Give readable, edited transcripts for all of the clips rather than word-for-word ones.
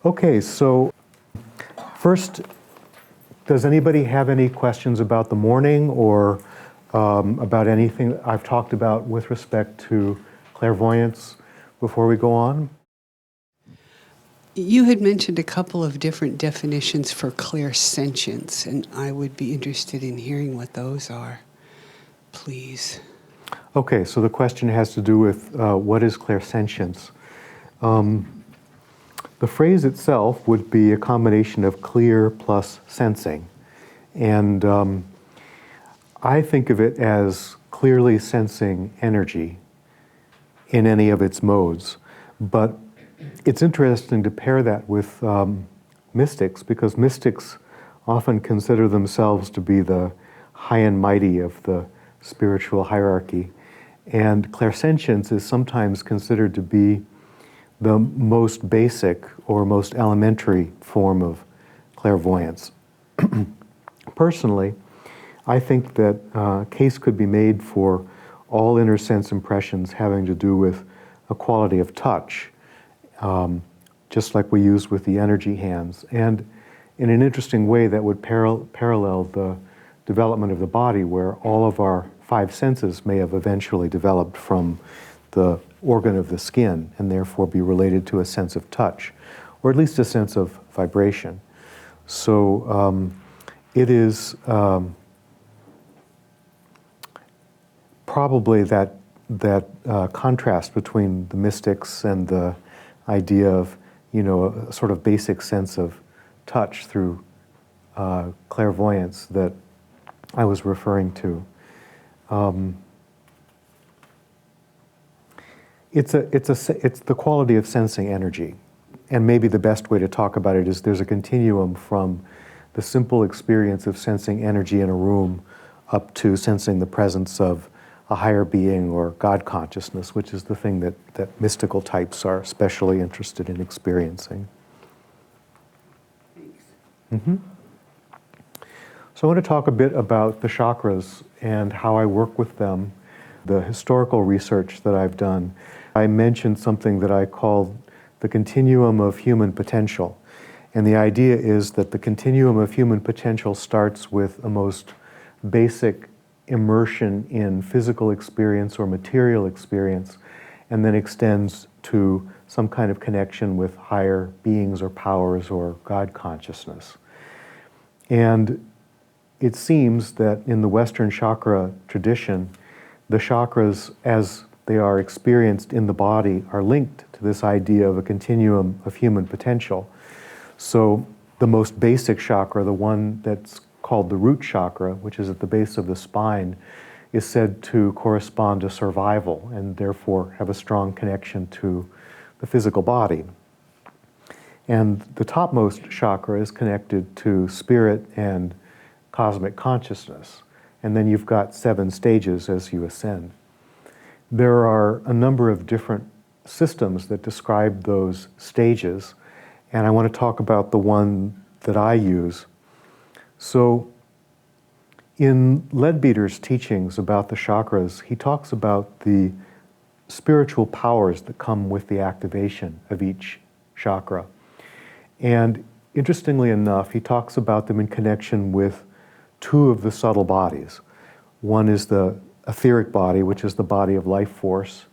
Okay, so first, does anybody have any questions about the morning or about anything I've talked about with respect to clairvoyance before we go on? You had mentioned a couple of different definitions for clairsentience, and I would be interested in hearing what those are, please. Okay, so the question has to do with what is clairsentience. The phrase itself would be a combination of clear plus sensing. And I think of it as clearly sensing energy in any of its modes. But it's interesting to pair that with mystics, because mystics often consider themselves to be the high and mighty of the spiritual hierarchy. And clairsentience is sometimes considered to be the most basic or most elementary form of clairvoyance. Personally, I think that a case could be made for all inner sense impressions having to do with a quality of touch, just like we use with the energy hands. And in an interesting way, that would parallel the development of the body, where all of our five senses may have eventually developed from the organ of the skin and therefore be related to a sense of touch, or at least a sense of vibration. So it is probably that contrast between the mystics and the idea of, a sort of basic sense of touch through clairvoyance that I was referring to. It's the quality of sensing energy. And maybe the best way to talk about it is there's a continuum from the simple experience of sensing energy in a room up to sensing the presence of a higher being or God consciousness, which is the thing that mystical types are especially interested in experiencing. Thanks. Mm-hmm. So I want to talk a bit about the chakras and how I work with them, the historical research that I've done. I mentioned something that I called the continuum of human potential. And the idea is that the continuum of human potential starts with a most basic immersion in physical experience or material experience, and then extends to some kind of connection with higher beings or powers or God consciousness. And it seems that in the Western chakra tradition, the chakras, as they are experienced in the body, are linked to this idea of a continuum of human potential. So the most basic chakra, the one that's called the root chakra, which is at the base of the spine, is said to correspond to survival and therefore have a strong connection to the physical body. And the topmost chakra is connected to spirit and cosmic consciousness. And then you've got 7 stages as you ascend. There are a number of different systems that describe those stages, and I want to talk about the one that I use. So in Leadbeater's teachings about the chakras, he talks about the spiritual powers that come with the activation of each chakra. And interestingly enough, he talks about them in connection with 2 of the subtle bodies. One is the etheric body, which is the body of life force.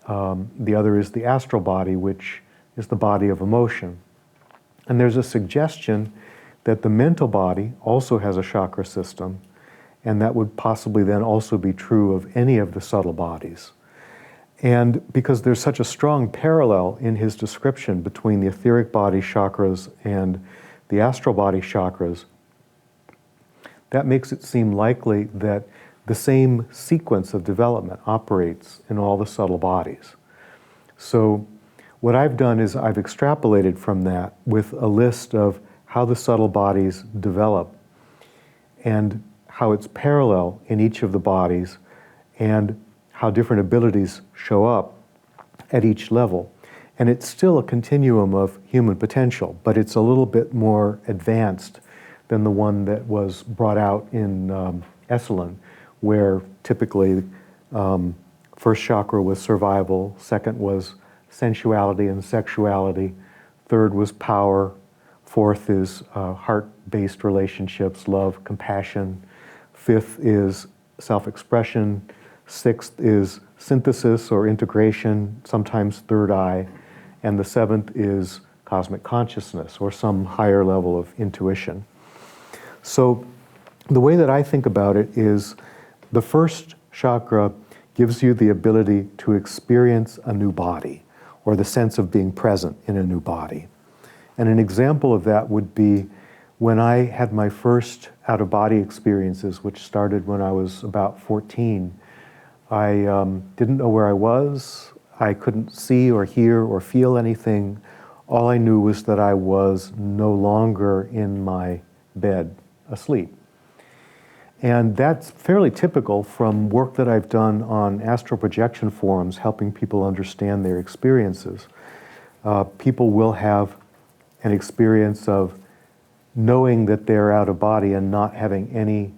The other is the astral body, which is the body of emotion. And there's a suggestion that the mental body also has a chakra system, and that would possibly then also be true of any of the subtle bodies. And because there's such a strong parallel in his description between the etheric body chakras and the astral body chakras, that makes it seem likely that the same sequence of development operates in all the subtle bodies. So what I've done is I've extrapolated from that with a list of how the subtle bodies develop and how it's parallel in each of the bodies and how different abilities show up at each level. And it's still a continuum of human potential, but it's a little bit more advanced than the one that was brought out in Esalen, where typically first chakra was survival, second was sensuality and sexuality, Third was power. Fourth is heart-based relationships, love, compassion. Fifth is self-expression. Sixth is synthesis or integration, sometimes third eye. And the seventh is cosmic consciousness or some higher level of intuition. So the way that I think about it is the first chakra gives you the ability to experience a new body or the sense of being present in a new body. And an example of that would be when I had my first out-of-body experiences, which started when I was about 14. I didn't know where I was. I couldn't see or hear or feel anything. All I knew was that I was no longer in my bed asleep. And that's fairly typical from work that I've done on astral projection forums, helping people understand their experiences. People will have an experience of knowing that they're out of body and not having any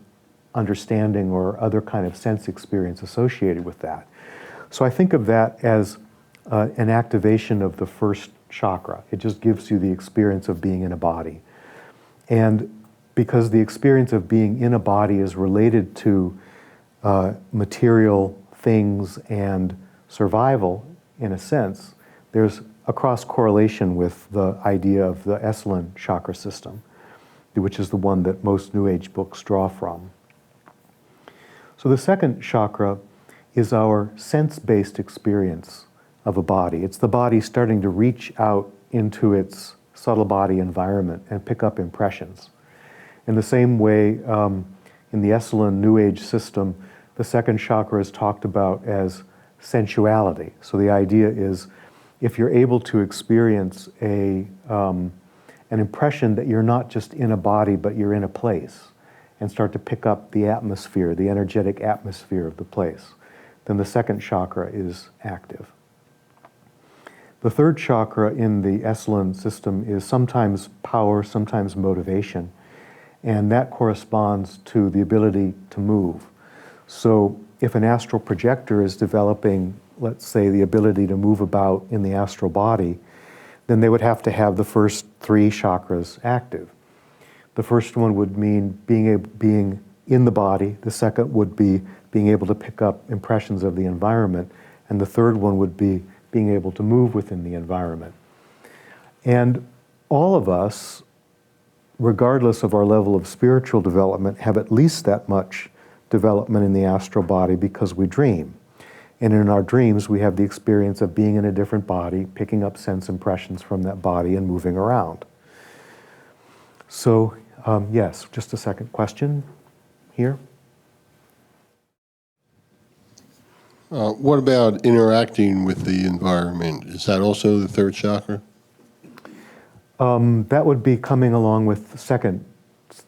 understanding or other kind of sense experience associated with that. So I think of that as an activation of the first chakra. It just gives you the experience of being in a body. And because the experience of being in a body is related to material things and survival, in a sense, there's a cross-correlation with the idea of the Leland chakra system, which is the one that most New Age books draw from. So the second chakra is our sense-based experience of a body. It's the body starting to reach out into its subtle body environment and pick up impressions. In the same way, in the Leland New Age system, the second chakra is talked about as sensuality. So the idea is if you're able to experience an impression that you're not just in a body, but you're in a place, and start to pick up the atmosphere, the energetic atmosphere of the place, then the second chakra is active. The third chakra in the Leland system is sometimes power, sometimes motivation, and that corresponds to the ability to move. So if an astral projector is developing, let's say, the ability to move about in the astral body, then they would have to have the first three chakras active. The first one would mean being in the body. The second would be being able to pick up impressions of the environment. And the third one would be being able to move within the environment. And all of us, regardless of our level of spiritual development, have at least that much development in the astral body because we dream. And in our dreams, we have the experience of being in a different body, picking up sense impressions from that body and moving around. So, yes, just a second question here. What about interacting with the environment? Is that also the third chakra? That would be coming along with the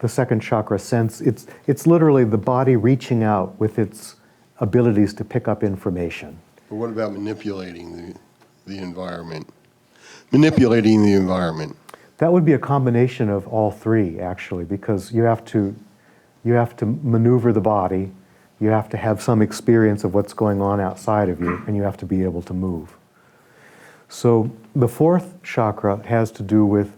second chakra sense. It's literally the body reaching out with its abilities to pick up information. But what about manipulating the environment? Manipulating the environment. That would be a combination of all three, actually, because you have to maneuver the body, you have to have some experience of what's going on outside of you, and you have to be able to move. So the fourth chakra has to do with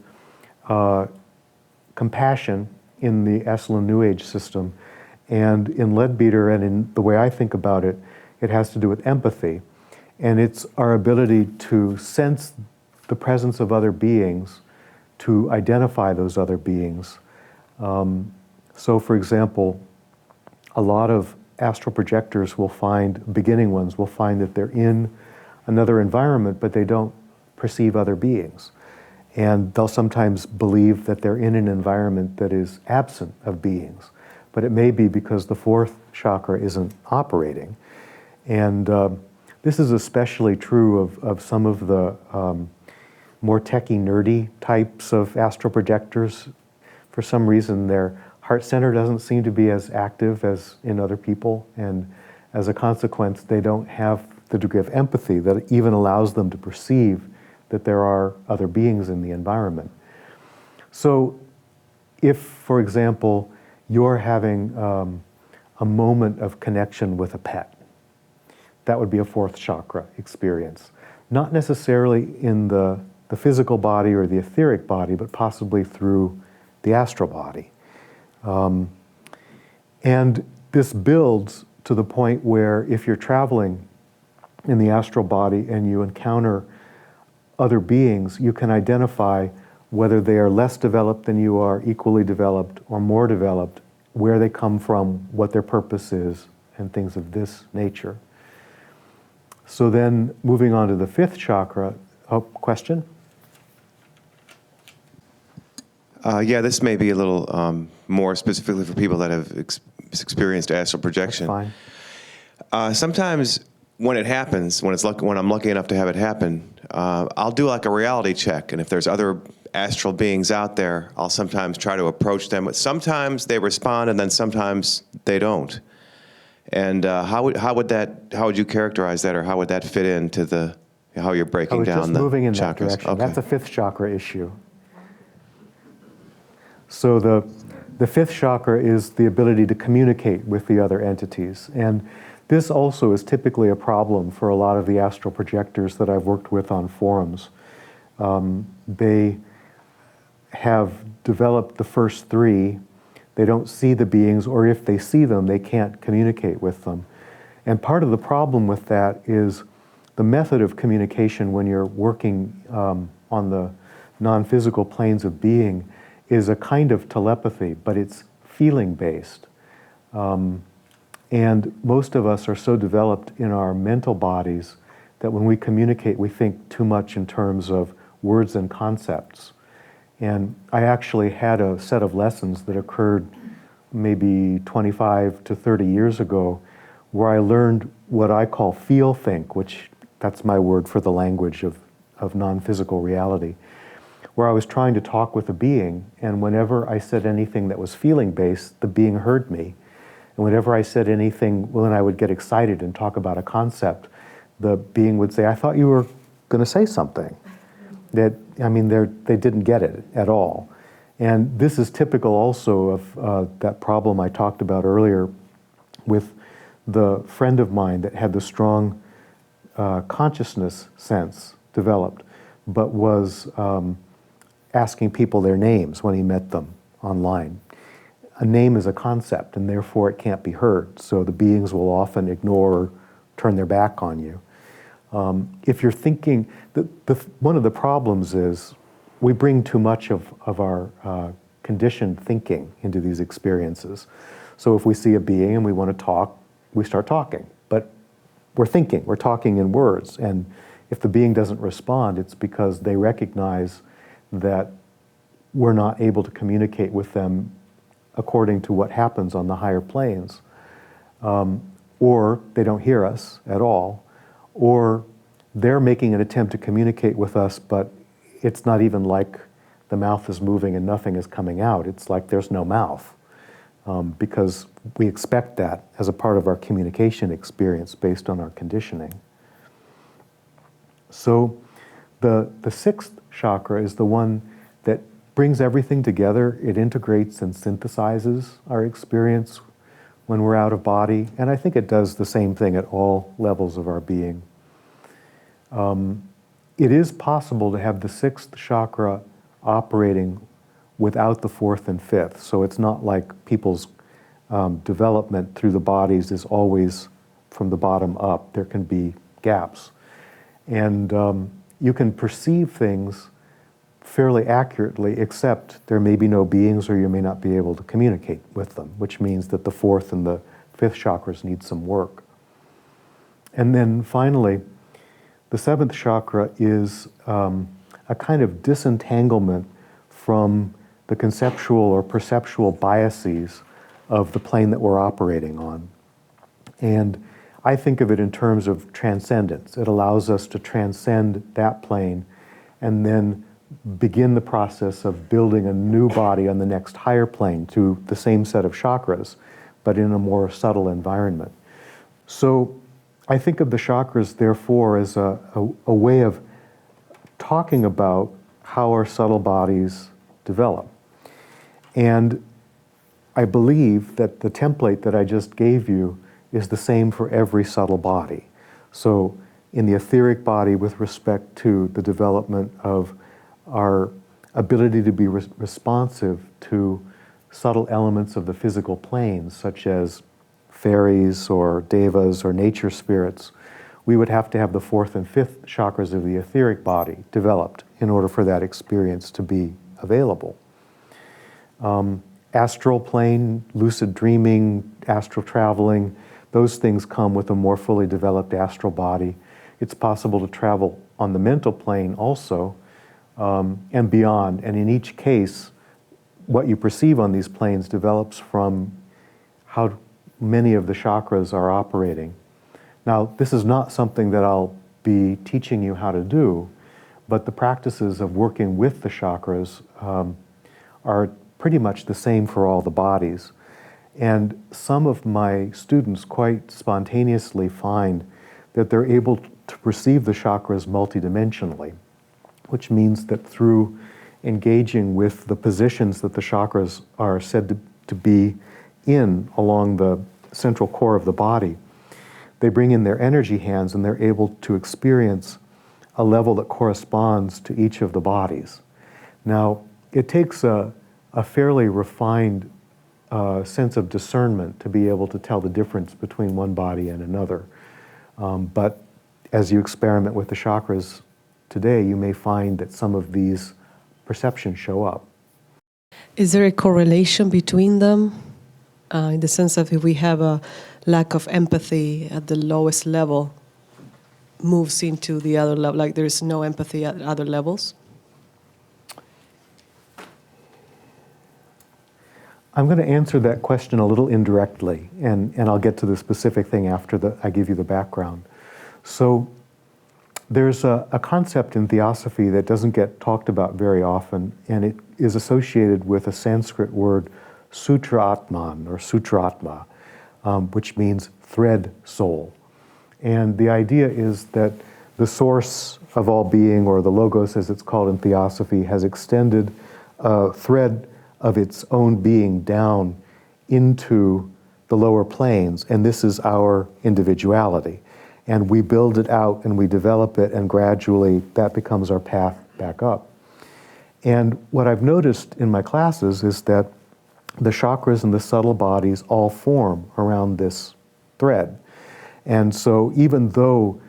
compassion in the Leland New Age system. And in Leadbeater and in the way I think about it, it has to do with empathy. And it's our ability to sense the presence of other beings, to identify those other beings. So for example, a lot of astral projectors will find, beginning ones will find that they're in another environment, but they don't perceive other beings. And they'll sometimes believe that they're in an environment that is absent of beings. But it may be because the fourth chakra isn't operating. And this is especially true of some of the more techie, nerdy types of astral projectors. For some reason, their heart center doesn't seem to be as active as in other people. And as a consequence, they don't have the degree of empathy that even allows them to perceive that there are other beings in the environment. So if, for example, you're having a moment of connection with a pet, that would be a fourth chakra experience. Not necessarily in the the physical body or the etheric body, but possibly through the astral body. And this builds to the point where if you're traveling in the astral body and you encounter other beings, you can identify whether they are less developed than you are, equally developed, or more developed, where they come from, what their purpose is, and things of this nature. So then, moving on to the fifth chakra, question? Yeah, this may be a little more specifically for people that have experienced astral projection. That's fine. Sometimes when it happens, when I'm lucky enough to have it happen, I'll do like a reality check, and if there's other astral beings out there, I'll sometimes try to approach them. Sometimes they respond, and then sometimes they don't. And how would you characterize that, or how would that fit into how you're breaking down just the moving in that chakras? direction. Okay. That's a fifth chakra issue. So the fifth chakra is the ability to communicate with the other entities. And this also is typically a problem for a lot of the astral projectors that I've worked with on forums. They have developed the first three. They don't see the beings, or if they see them, they can't communicate with them. And part of the problem with that is the method of communication when you're working on the non-physical planes of being is a kind of telepathy, but it's feeling-based. And most of us are so developed in our mental bodies that when we communicate, we think too much in terms of words and concepts. And I actually had a set of lessons that occurred maybe 25 to 30 years ago where I learned what I call feel-think, which that's my word for the language of non-physical reality, where I was trying to talk with a being, and whenever I said anything that was feeling-based, the being heard me. And whenever I said anything, well, then I would get excited and talk about a concept, the being would say, I thought you were going to say something. They didn't get it at all. And this is typical also of that problem I talked about earlier with the friend of mine that had the strong consciousness sense developed, but was asking people their names when he met them online. A name is a concept, and therefore it can't be heard, so the beings will often ignore or turn their back on you. If you're thinking, one of the problems is we bring too much of our conditioned thinking into these experiences. So if we see a being and we want to talk, we start talking, but we're talking in words, and if the being doesn't respond, it's because they recognize that we're not able to communicate with them according to what happens on the higher planes. Or they don't hear us at all, or they're making an attempt to communicate with us, but it's not even like the mouth is moving and nothing is coming out. It's like there's no mouth, because we expect that as a part of our communication experience based on our conditioning. So the sixth chakra is the one that brings everything together. It integrates and synthesizes our experience when we're out of body, and I think it does the same thing at all levels of our being. It is possible to have the sixth chakra operating without the fourth and fifth, so it's not like people's development through the bodies is always from the bottom up. There can be gaps. And you can perceive things fairly accurately, except there may be no beings or you may not be able to communicate with them, which means that the fourth and the fifth chakras need some work. And then finally, the seventh chakra is a kind of disentanglement from the conceptual or perceptual biases of the plane that we're operating on. And I think of it in terms of transcendence. It allows us to transcend that plane and then begin the process of building a new body on the next higher plane to the same set of chakras, but in a more subtle environment. So I think of the chakras, therefore, as a way of talking about how our subtle bodies develop. And I believe that the template that I just gave you is the same for every subtle body. So in the etheric body, with respect to the development of our ability to be responsive to subtle elements of the physical planes, such as fairies or devas or nature spirits, we would have to have the fourth and fifth chakras of the etheric body developed in order for that experience to be available. Astral plane, lucid dreaming, astral traveling, those things come with a more fully developed astral body. It's possible to travel on the mental plane also, and beyond. And in each case, what you perceive on these planes develops from how many of the chakras are operating. Now, this is not something that I'll be teaching you how to do, but the practices of working with the chakras are pretty much the same for all the bodies. And some of my students quite spontaneously find that they're able to perceive the chakras multidimensionally, which means that through engaging with the positions that the chakras are said to be in along the central core of the body, they bring in their energy hands and they're able to experience a level that corresponds to each of the bodies. Now, it takes a fairly refined sense of discernment to be able to tell the difference between one body and another. But as you experiment with the chakras today, you may find that some of these perceptions show up. Is there a correlation between them? In the sense of if we have a lack of empathy at the lowest level, moves into the other level, like there is no empathy at other levels? I'm going to answer that question a little indirectly, and I'll get to the specific thing after I give you the background. So there's a concept in Theosophy that doesn't get talked about very often, and it is associated with a Sanskrit word, Sutra-atman, or Sutra-atma, which means thread soul. And the idea is that the source of all being, or the logos as it's called in Theosophy, has extended a thread of its own being down into the lower planes, and this is our individuality. And we build it out and we develop it, and gradually that becomes our path back up. And what I've noticed in my classes is that the chakras and the subtle bodies all form around this thread. And so even though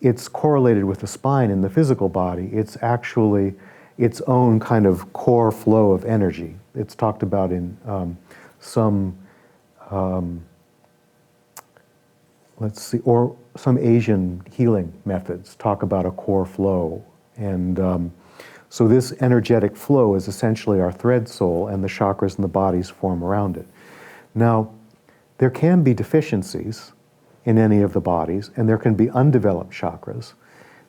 it's correlated with the spine in the physical body, it's actually its own kind of core flow of energy. It's talked about in some Asian healing methods talk about a core flow. And so this energetic flow is essentially our thread soul, and the chakras and the bodies form around it. Now, there can be deficiencies in any of the bodies, and there can be undeveloped chakras.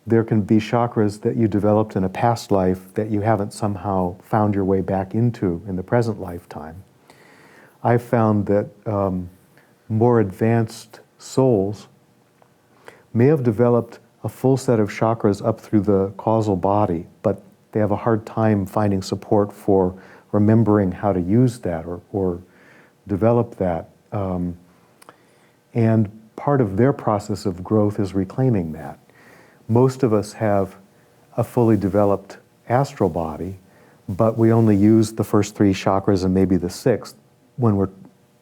There can be chakras that you developed in a past life that you haven't somehow found your way back into in the present lifetime. I've found that more advanced souls may have developed a full set of chakras up through the causal body, but they have a hard time finding support for remembering how to use that or develop that. And part of their process of growth is reclaiming that. Most of us have a fully developed astral body, but we only use the first three chakras and maybe the sixth when we're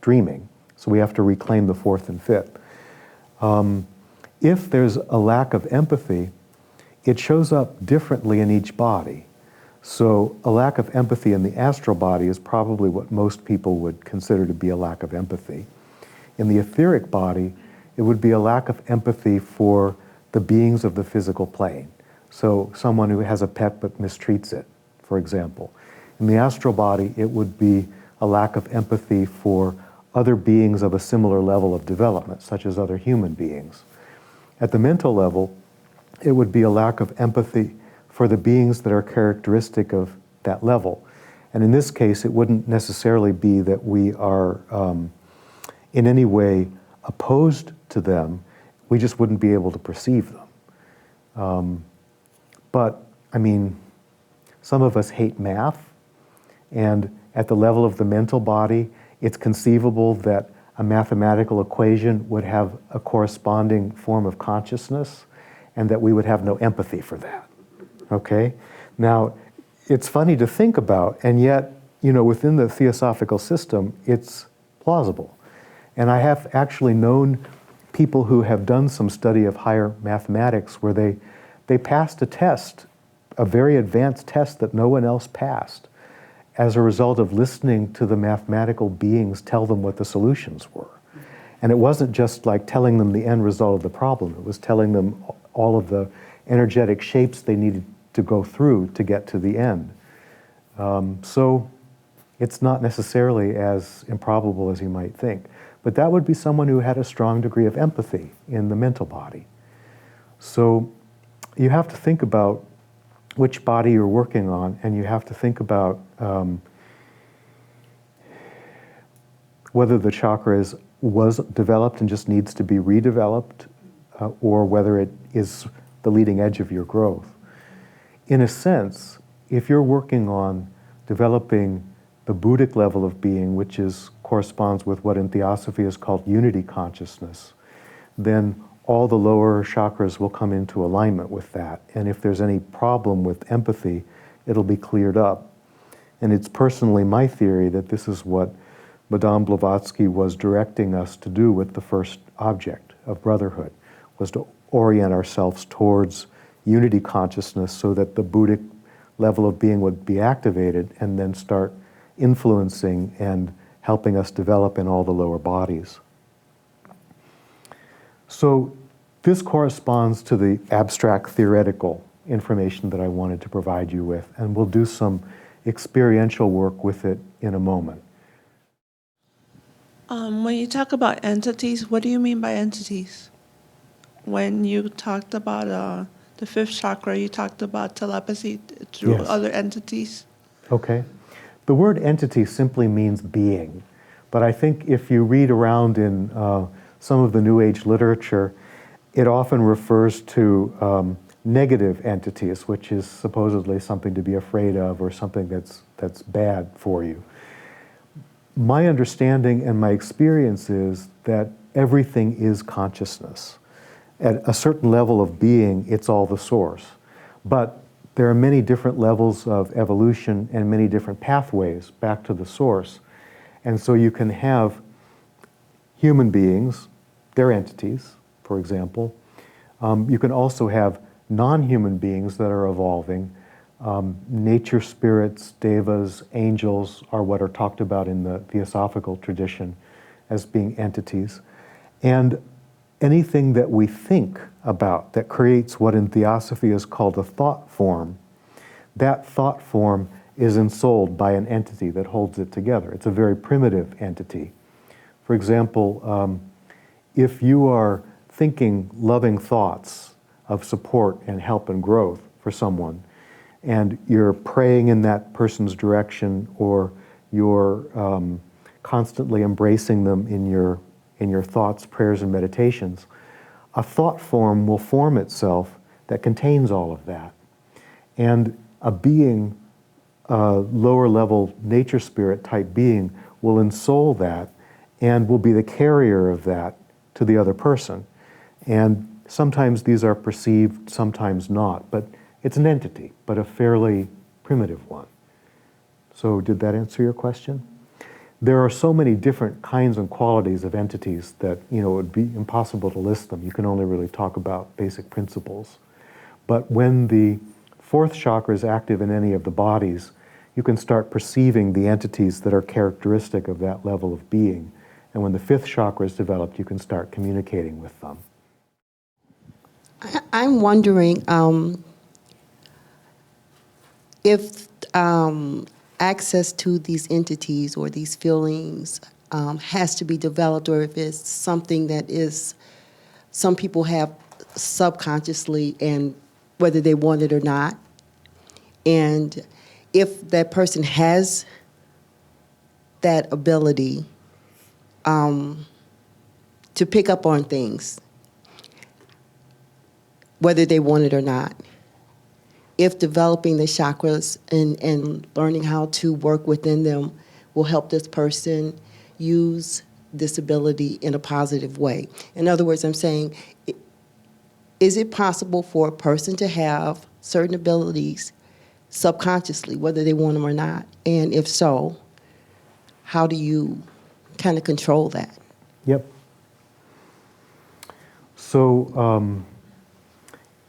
dreaming. So we have to reclaim the fourth and fifth. If there's a lack of empathy, it shows up differently in each body. So a lack of empathy in the astral body is probably what most people would consider to be a lack of empathy. In the etheric body, it would be a lack of empathy for the beings of the physical plane. So someone who has a pet but mistreats it, for example. In the astral body, it would be a lack of empathy for other beings of a similar level of development, such as other human beings. At the mental level, it would be a lack of empathy for the beings that are characteristic of that level. And in this case, it wouldn't necessarily be that we are in any way opposed to them. We just wouldn't be able to perceive them. But, I mean, some of us hate math, and at the level of the mental body, it's conceivable that a mathematical equation would have a corresponding form of consciousness, and that we would have no empathy for that. Okay? Now, it's funny to think about, and yet, within the Theosophical system, it's plausible. And I have actually known people who have done some study of higher mathematics where they passed a test, a very advanced test that no one else passed, as a result of listening to the mathematical beings tell them what the solutions were. And it wasn't just like telling them the end result of the problem, it was telling them all of the energetic shapes they needed to go through to get to the end. So it's not necessarily as improbable as you might think. But that would be someone who had a strong degree of empathy in the mental body. So you have to think about which body you're working on, and you have to think about whether the chakra was developed and just needs to be redeveloped, or whether it is the leading edge of your growth. In a sense, if you're working on developing the Buddhic level of being, which corresponds with what in Theosophy is called unity consciousness, then all the lower chakras will come into alignment with that. And if there's any problem with empathy, it'll be cleared up. And it's personally my theory that this is what Madame Blavatsky was directing us to do with the first object of brotherhood, was to orient ourselves towards unity consciousness so that the Buddhic level of being would be activated and then start influencing and helping us develop in all the lower bodies. So this corresponds to the abstract theoretical information that I wanted to provide you with, and we'll do some experiential work with it in a moment. When you talk about entities, what do you mean by entities? When you talked about the fifth chakra, you talked about telepathy through Yes. other entities. Okay. The word entity simply means being, but I think if you read around in some of the New Age literature, it often refers to negative entities, which is supposedly something to be afraid of or something that's bad for you. My understanding and my experience is that everything is consciousness. At a certain level of being, it's all the source. But there are many different levels of evolution and many different pathways back to the source. And so you can have human beings, they're entities, for example. You can also have non-human beings that are evolving. Nature spirits, devas, angels are what are talked about in the Theosophical tradition as being entities. And anything that we think about that creates what in Theosophy is called a thought form, that thought form is ensouled by an entity that holds it together. It's a very primitive entity. For example, if you are thinking loving thoughts of support and help and growth for someone, and you're praying in that person's direction, or you're constantly embracing them in your thoughts, prayers, and meditations, a thought form will form itself that contains all of that. And a being, a lower level nature spirit type being, will ensoul that and will be the carrier of that to the other person. And sometimes these are perceived, sometimes not, but it's an entity, but a fairly primitive one. So did that answer your question? There are so many different kinds and qualities of entities that, it would be impossible to list them. You can only really talk about basic principles. But when the fourth chakra is active in any of the bodies, you can start perceiving the entities that are characteristic of that level of being. And when the fifth chakra is developed, you can start communicating with them. I'm wondering if access to these entities or these feelings has to be developed, or if it's something that is some people have subconsciously, and whether they want it or not. And if that person has that ability to pick up on things, whether they want it or not, if developing the chakras and learning how to work within them will help this person use this ability in a positive way. In other words, I'm saying, is it possible for a person to have certain abilities subconsciously, whether they want them or not? And if so, how do you kind of control that? Yep. So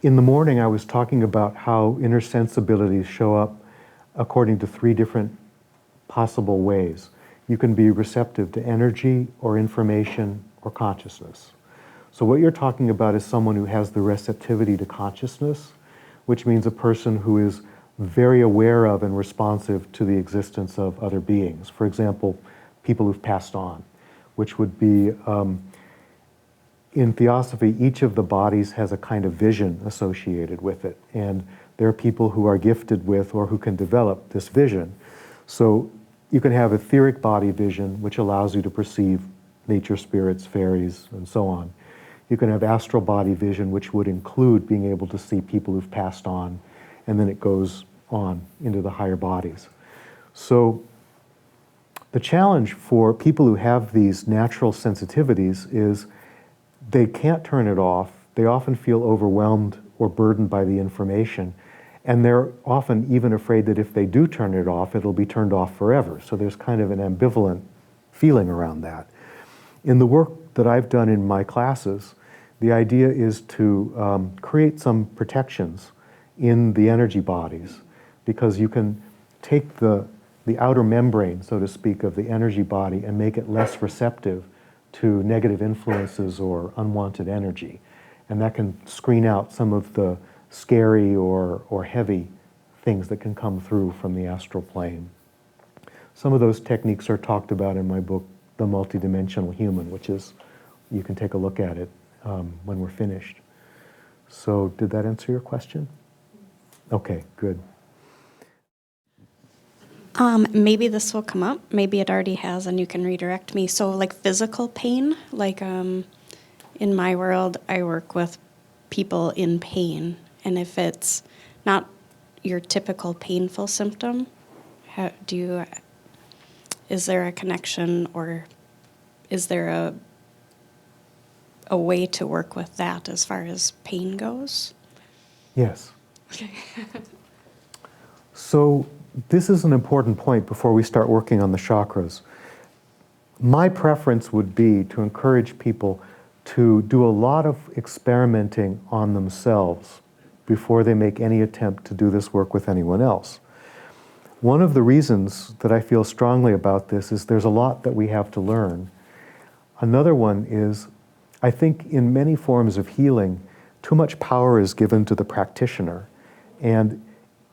in the morning, I was talking about how inner sensibilities show up according to 3 different possible ways. You can be receptive to energy or information or consciousness. So what you're talking about is someone who has the receptivity to consciousness, which means a person who is very aware of and responsive to the existence of other beings. For example, people who've passed on, which would be, in Theosophy, each of the bodies has a kind of vision associated with it. And there are people who are gifted with or who can develop this vision. So you can have etheric body vision, which allows you to perceive nature spirits, fairies, and so on. You can have astral body vision, which would include being able to see people who've passed on, and then it goes on into the higher bodies. So the challenge for people who have these natural sensitivities is they can't turn it off. They often feel overwhelmed or burdened by the information. And they're often even afraid that if they do turn it off, it'll be turned off forever. So there's kind of an ambivalent feeling around that. In the work that I've done in my classes, the idea is to create some protections in the energy bodies, because you can take the outer membrane, so to speak, of the energy body and make it less receptive to negative influences or unwanted energy. And that can screen out some of the scary or heavy things that can come through from the astral plane. Some of those techniques are talked about in my book, The Multidimensional Human, which is, you can take a look at it when we're finished. So did that answer your question? Okay, good. Maybe this will come up. Maybe it already has, and you can redirect me. So, like physical pain, like in my world, I work with people in pain, and if it's not your typical painful symptom, is there a connection, or is there a way to work with that as far as pain goes? Yes. Okay. So this is an important point before we start working on the chakras. My preference would be to encourage people to do a lot of experimenting on themselves before they make any attempt to do this work with anyone else. One of the reasons that I feel strongly about this is there's a lot that we have to learn. Another one is, I think in many forms of healing, too much power is given to the practitioner, and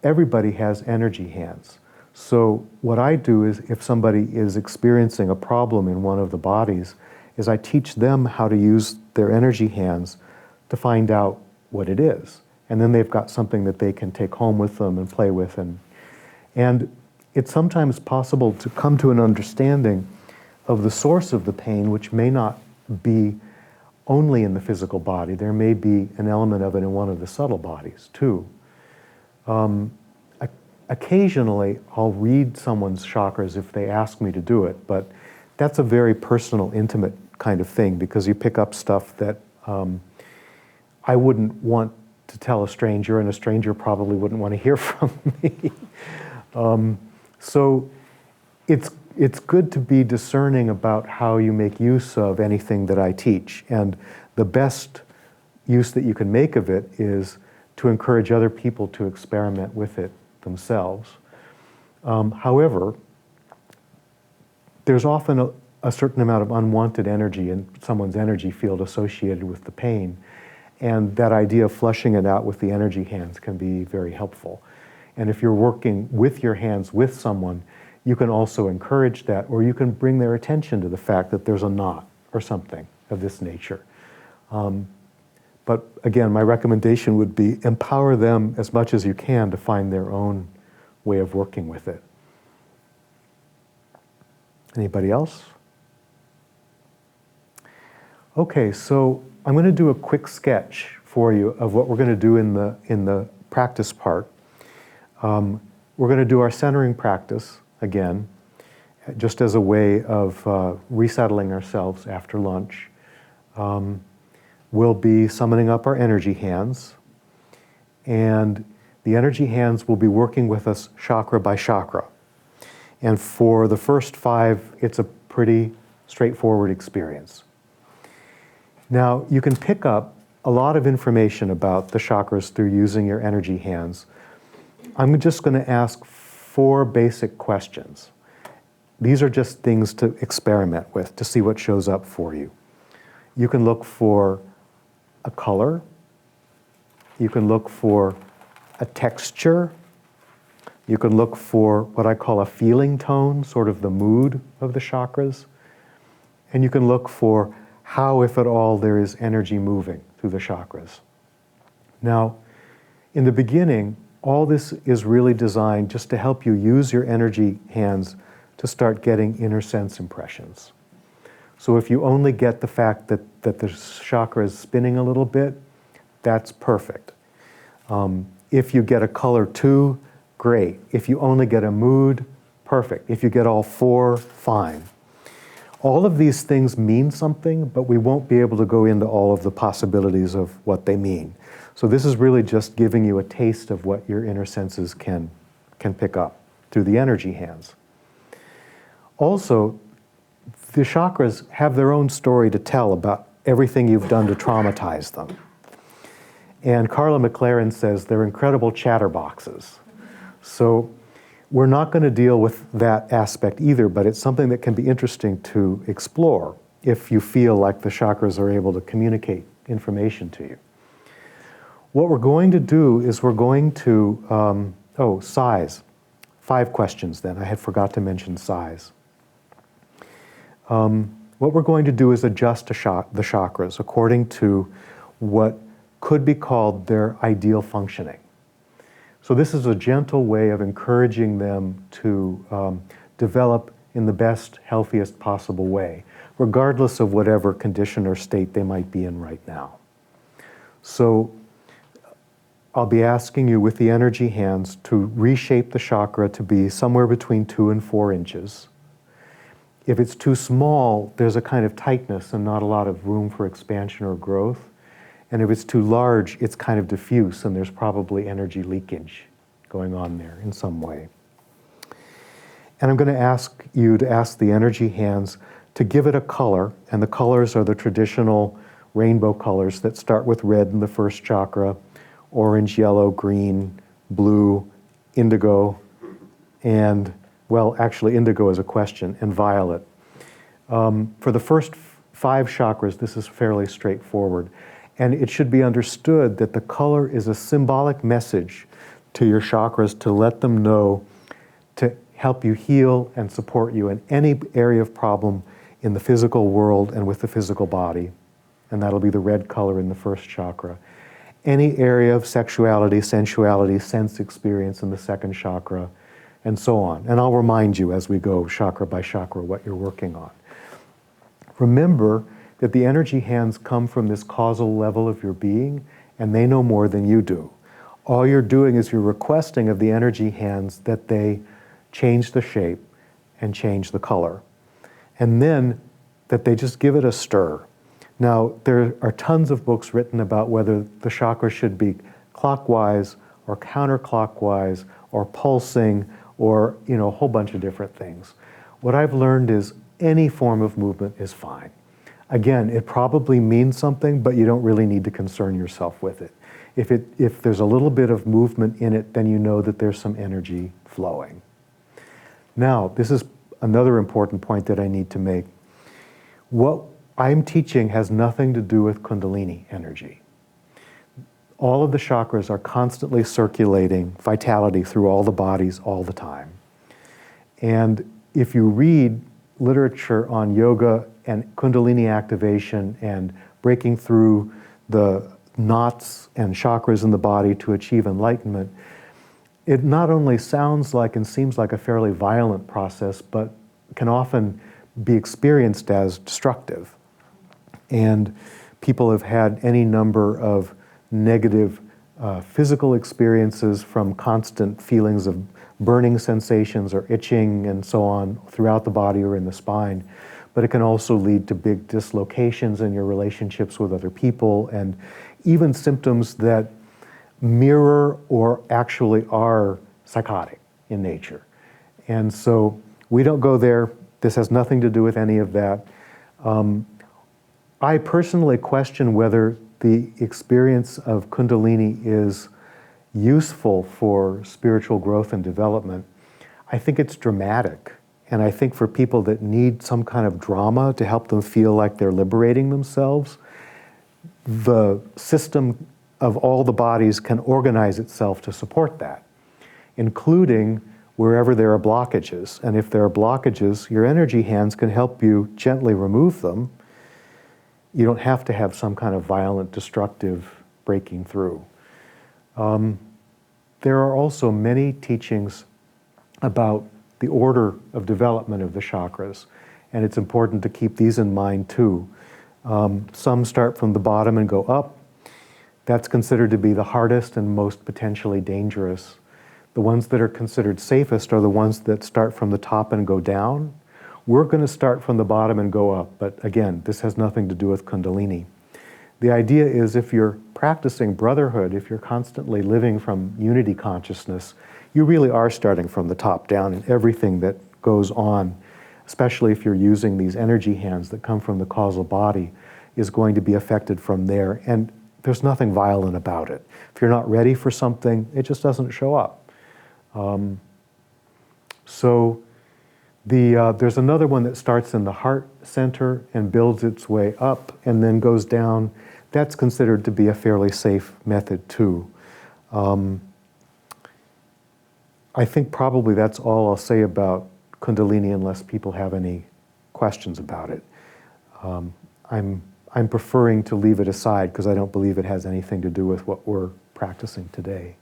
everybody has energy hands. So what I do is, if somebody is experiencing a problem in one of the bodies, is I teach them how to use their energy hands to find out what it is. And then they've got something that they can take home with them and play with. And it's sometimes possible to come to an understanding of the source of the pain, which may not be only in the physical body. There may be an element of it in one of the subtle bodies, too. Occasionally, I'll read someone's chakras if they ask me to do it, but that's a very personal, intimate kind of thing, because you pick up stuff that I wouldn't want to tell a stranger, and a stranger probably wouldn't want to hear from me. So it's good to be discerning about how you make use of anything that I teach, and the best use that you can make of it is to encourage other people to experiment with it themselves. However, there's often a certain amount of unwanted energy in someone's energy field associated with the pain, and that idea of flushing it out with the energy hands can be very helpful. And if you're working with your hands with someone, you can also encourage that, or you can bring their attention to the fact that there's a knot or something of this nature. But again, my recommendation would be empower them as much as you can to find their own way of working with it. Anybody else? Okay, so I'm going to do a quick sketch for you of what we're going to do in the practice part. We're going to do our centering practice again, just as a way of resettling ourselves after lunch. We'll be summoning up our energy hands, and The energy hands will be working with us chakra by chakra. And for the first 5, it's a pretty straightforward experience. Now, you can pick up a lot of information about the chakras through using your energy hands. I'm just going to ask 4 basic questions. These are just things to experiment with, to see what shows up for you. You can look for a color. You can look for a texture. You can look for what I call a feeling tone, sort of the mood of the chakras. And you can look for how, if at all, there is energy moving through the chakras. Now, in the beginning, all this is really designed just to help you use your energy hands to start getting inner sense impressions. So if you only get the fact that the chakra is spinning a little bit, that's perfect. If you get a color too, great. If you only get a mood, perfect. If you get all 4, fine. All of these things mean something, but we won't be able to go into all of the possibilities of what they mean. So this is really just giving you a taste of what your inner senses can pick up through the energy hands. Also, the chakras have their own story to tell about everything you've done to traumatize them. And Carla McLaren says they're incredible chatterboxes. So we're not going to deal with that aspect either, but it's something that can be interesting to explore if you feel like the chakras are able to communicate information to you. What we're going to do is we're going to, size. 5 questions then. I had forgot to mention size. What we're going to do is adjust the chakras according to what could be called their ideal functioning. So this is a gentle way of encouraging them to develop in the best, healthiest possible way, regardless of whatever condition or state they might be in right now. So I'll be asking you with the energy hands to reshape the chakra to be somewhere between 2 and 4 inches. If it's too small, there's a kind of tightness and not a lot of room for expansion or growth. And if it's too large, it's kind of diffuse and there's probably energy leakage going on there in some way. And I'm going to ask you to ask the energy hands to give it a color, and the colors are the traditional rainbow colors that start with red in the first chakra, orange, yellow, green, blue, indigo, and, well, actually indigo is a question, and violet. For the first 5 chakras, this is fairly straightforward. And it should be understood that the color is a symbolic message to your chakras to let them know to help you heal and support you in any area of problem in the physical world and with the physical body. And that'll be the red color in the first chakra. Any area of sexuality, sensuality, sense experience in the second chakra, and so on. And I'll remind you as we go chakra by chakra what you're working on. Remember that the energy hands come from this causal level of your being, and they know more than you do. All you're doing is you're requesting of the energy hands that they change the shape and change the color. And then that they just give it a stir. Now, there are tons of books written about whether the chakra should be clockwise or counterclockwise or pulsing or, a whole bunch of different things. What I've learned is any form of movement is fine. Again, it probably means something, but you don't really need to concern yourself with it. If there's a little bit of movement in it, then you know that there's some energy flowing. Now, this is another important point that I need to make. What I'm teaching has nothing to do with Kundalini energy. All of the chakras are constantly circulating vitality through all the bodies all the time. And if you read literature on yoga and Kundalini activation and breaking through the knots and chakras in the body to achieve enlightenment, it not only sounds like and seems like a fairly violent process, but can often be experienced as destructive. And people have had any number of negative physical experiences from constant feelings of burning sensations or itching and so on throughout the body or in the spine. But it can also lead to big dislocations in your relationships with other people and even symptoms that mirror or actually are psychotic in nature. And so we don't go there. This has nothing to do with any of that. I personally question whether the experience of Kundalini is useful for spiritual growth and development. I think it's dramatic. And I think for people that need some kind of drama to help them feel like they're liberating themselves, the system of all the bodies can organize itself to support that, including wherever there are blockages. And if there are blockages, your energy hands can help you gently remove them. You don't have to have some kind of violent, destructive breaking through. There are also many teachings about the order of development of the chakras, and it's important to keep these in mind too. Some start from the bottom and go up. That's considered to be the hardest and most potentially dangerous. The ones that are considered safest are the ones that start from the top and go down. We're going to start from the bottom and go up, but again, this has nothing to do with Kundalini. The idea is if you're practicing brotherhood, if you're constantly living from unity consciousness, you really are starting from the top down, and everything that goes on, especially if you're using these energy hands that come from the causal body, is going to be affected from there. And there's nothing violent about it. If you're not ready for something, it just doesn't show up. There's another one that starts in the heart center and builds its way up and then goes down. That's considered to be a fairly safe method too. I think probably that's all I'll say about Kundalini unless people have any questions about it. I'm preferring to leave it aside because I don't believe it has anything to do with what we're practicing today.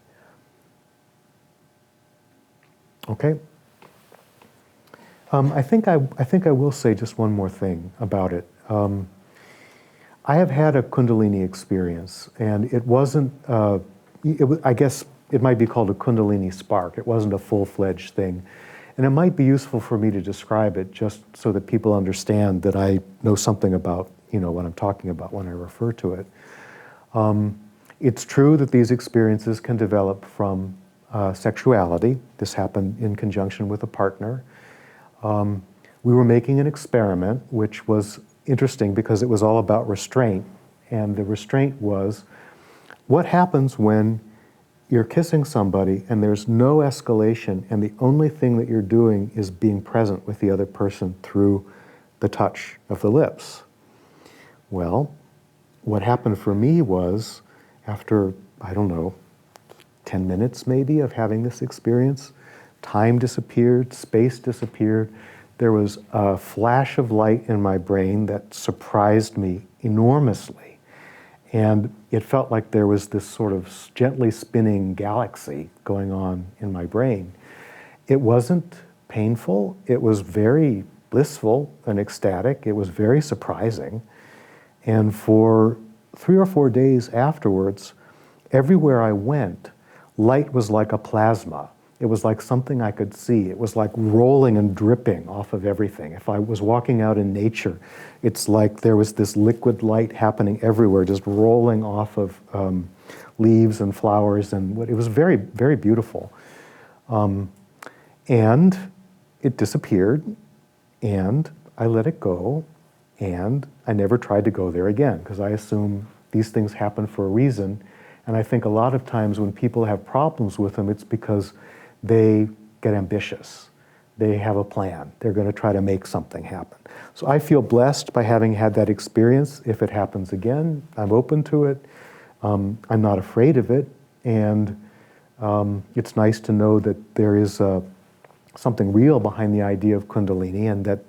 Okay? I think I will say just one more thing about it. I have had a Kundalini experience, and it wasn't, I guess it might be called a Kundalini spark. It wasn't a full-fledged thing. And it might be useful for me to describe it just so that people understand that I know something about, what I'm talking about when I refer to it. It's true that these experiences can develop from sexuality. This happened in conjunction with a partner. We were making an experiment, which was interesting because it was all about restraint. And the restraint was, what happens when you're kissing somebody and there's no escalation and the only thing that you're doing is being present with the other person through the touch of the lips? Well, what happened for me was, after, 10 minutes maybe of having this experience, time disappeared, space disappeared. There was a flash of light in my brain that surprised me enormously. And it felt like there was this sort of gently spinning galaxy going on in my brain. It wasn't painful. It was very blissful and ecstatic. It was very surprising. And for 3 or 4 days afterwards, everywhere I went, light was like a plasma. It was like something I could see. It was like rolling and dripping off of everything. If I was walking out in nature, it's like there was this liquid light happening everywhere, just rolling off of leaves and flowers, and it was very, very beautiful. And it disappeared, and I let it go, and I never tried to go there again, because I assume these things happen for a reason. And I think a lot of times when people have problems with them, it's because they get ambitious. They have a plan. They're going to try to make something happen. So I feel blessed by having had that experience. If it happens again, I'm open to it. I'm not afraid of it. And it's nice to know that there is something real behind the idea of Kundalini, and that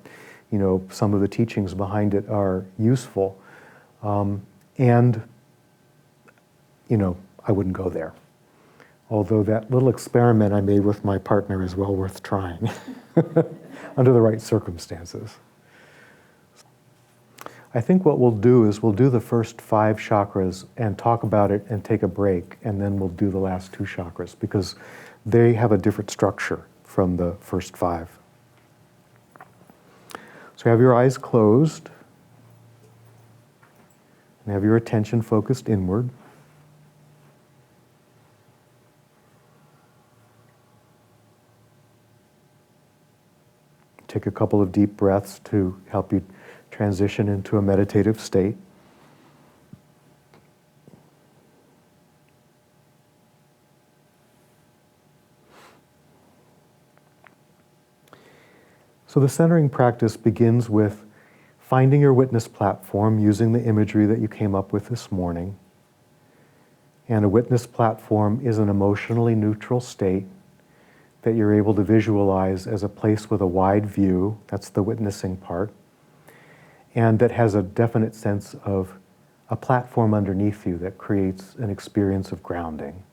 some of the teachings behind it are useful. And I wouldn't go there. Although that little experiment I made with my partner is well worth trying under the right circumstances. I think what we'll do is we'll do the first 5 chakras and talk about it and take a break, and then we'll do the last 2 chakras because they have a different structure from the first 5. So have your eyes closed and have your attention focused inward. couple of deep breaths to help you transition into a meditative state. So the centering practice begins with finding your witness platform using the imagery that you came up with this morning. And a witness platform is an emotionally neutral state that you're able to visualize as a place with a wide view, that's the witnessing part, and that has a definite sense of a platform underneath you that creates an experience of grounding.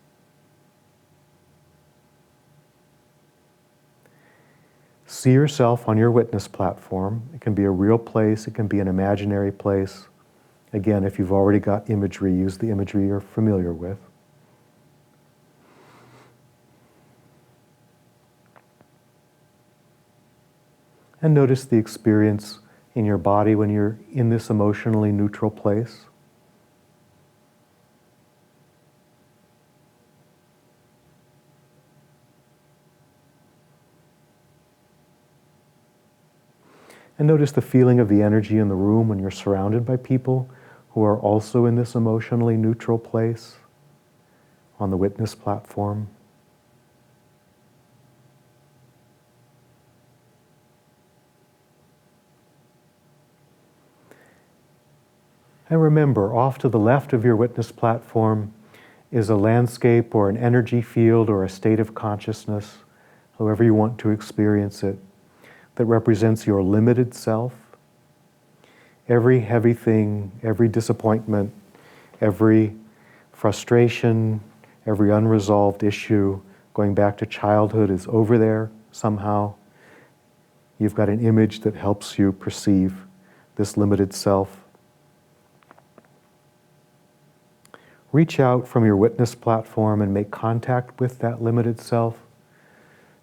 See yourself on your witness platform. It can be a real place, it can be an imaginary place. Again, if you've already got imagery, use the imagery you're familiar with. And notice the experience in your body when you're in this emotionally neutral place. And notice the feeling of the energy in the room when you're surrounded by people who are also in this emotionally neutral place on the witness platform. And remember, off to the left of your witness platform is a landscape or an energy field or a state of consciousness, however you want to experience it, that represents your limited self. Every heavy thing, every disappointment, every frustration, every unresolved issue going back to childhood is over there somehow. You've got an image that helps you perceive this limited self. Reach out from your witness platform and make contact with that limited self,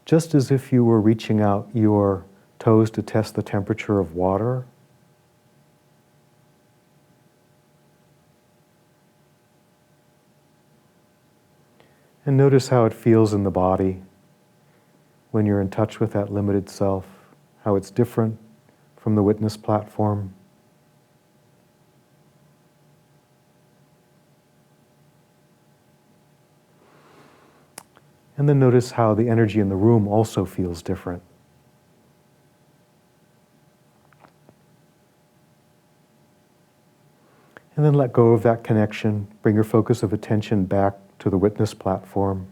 just as if you were reaching out your toes to test the temperature of water. And notice how it feels in the body when you're in touch with that limited self, how it's different from the witness platform. And then notice how the energy in the room also feels different. And then let go of that connection. Bring your focus of attention back to the witness platform.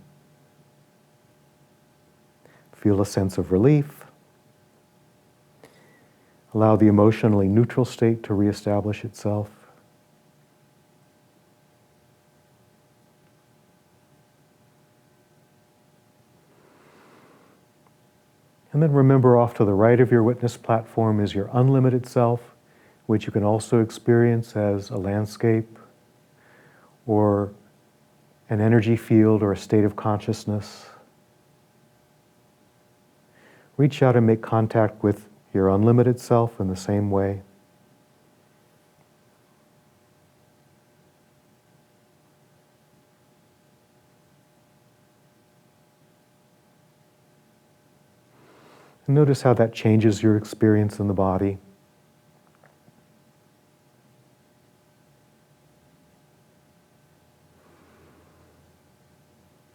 Feel a sense of relief. Allow the emotionally neutral state to reestablish itself. And then remember, off to the right of your witness platform is your unlimited self, which you can also experience as a landscape or an energy field or a state of consciousness. Reach out and make contact with your unlimited self in the same way. And notice how that changes your experience in the body.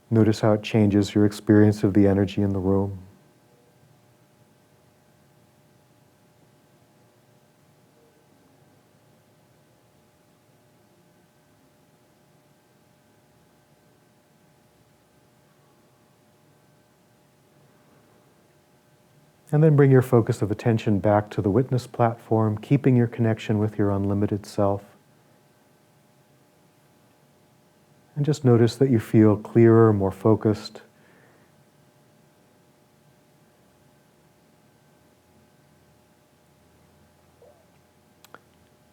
Notice how it changes your experience of the energy in the room. And then bring your focus of attention back to the witness platform, keeping your connection with your unlimited self. And just notice that you feel clearer, more focused.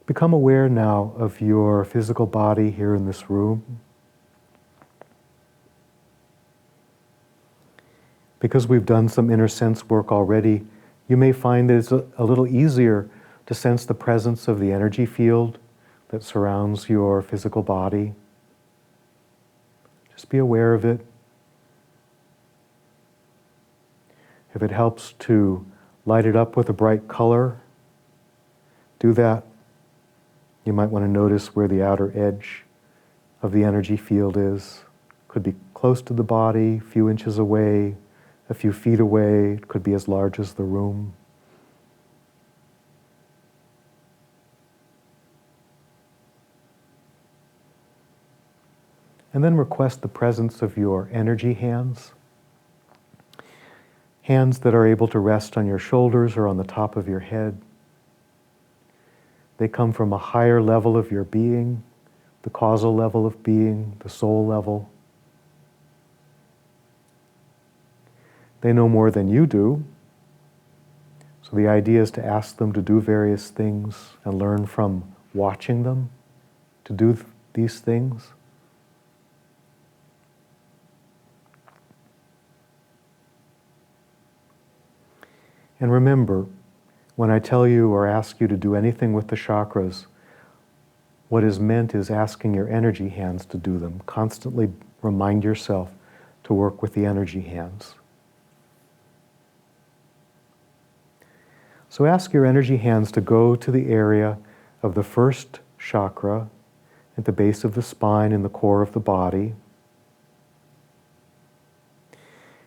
Become aware now of your physical body here in this room. Because we've done some inner sense work already, you may find that it's a little easier to sense the presence of the energy field that surrounds your physical body. Just be aware of it. If it helps to light it up with a bright color. Do that. You might want to notice where the outer edge of the energy field is. Could be close to the body, a few inches away, a few feet away. It could be as large as the room. And then request the presence of your energy hands. Hands that are able to rest on your shoulders or on the top of your head. They come from a higher level of your being, the causal level of being, the soul level. They know more than you do. So the idea is to ask them to do various things and learn from watching them to do these things. And remember, when I tell you or ask you to do anything with the chakras, what is meant is asking your energy hands to do them. Constantly remind yourself to work with the energy hands. So ask your energy hands to go to the area of the first chakra at the base of the spine in the core of the body.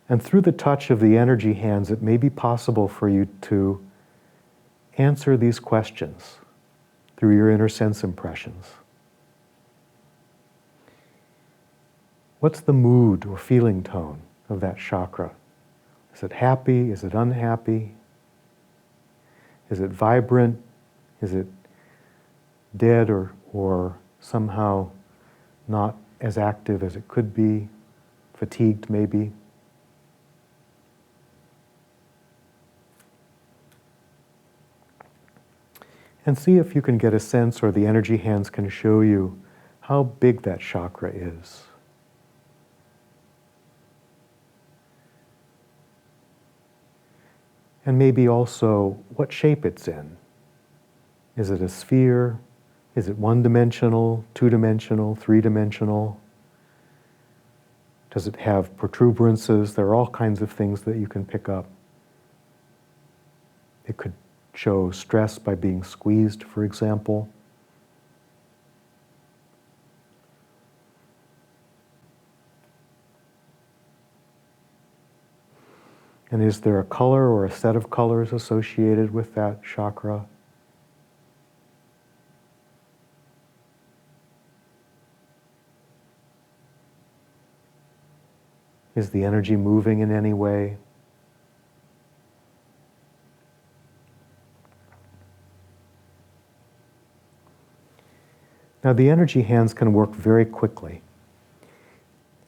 And through the touch of the energy hands, it may be possible for you to answer these questions through your inner sense impressions. What's the mood or feeling tone of that chakra? Is it happy? Is it unhappy? Is it vibrant? Is it dead or somehow not as active as it could be? Fatigued maybe? And see if you can get a sense, or the energy hands can show you how big that chakra is. And maybe also what shape it's in. Is it a sphere? Is it one-dimensional, two-dimensional, three-dimensional? Does it have protuberances? There are all kinds of things that you can pick up. It could show stress by being squeezed, for example. And is there a color or a set of colors associated with that chakra? Is the energy moving in any way? Now, the energy hands can work very quickly.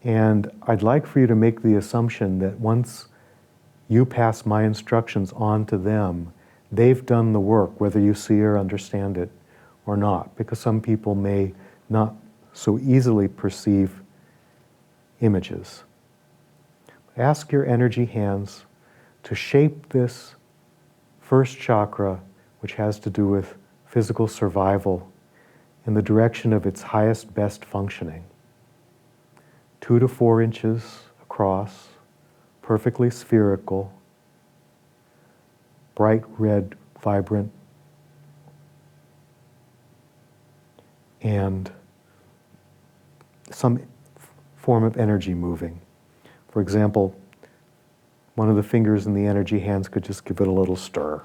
And I'd like for you to make the assumption that once you pass my instructions on to them, they've done the work, whether you see or understand it or not, because some people may not so easily perceive images. Ask your energy hands to shape this first chakra, which has to do with physical survival, in the direction of its highest, best functioning. 2 to 4 inches across, perfectly spherical, bright red, vibrant, and some form of energy moving. For example, one of the fingers in the energy hands could just give it a little stir.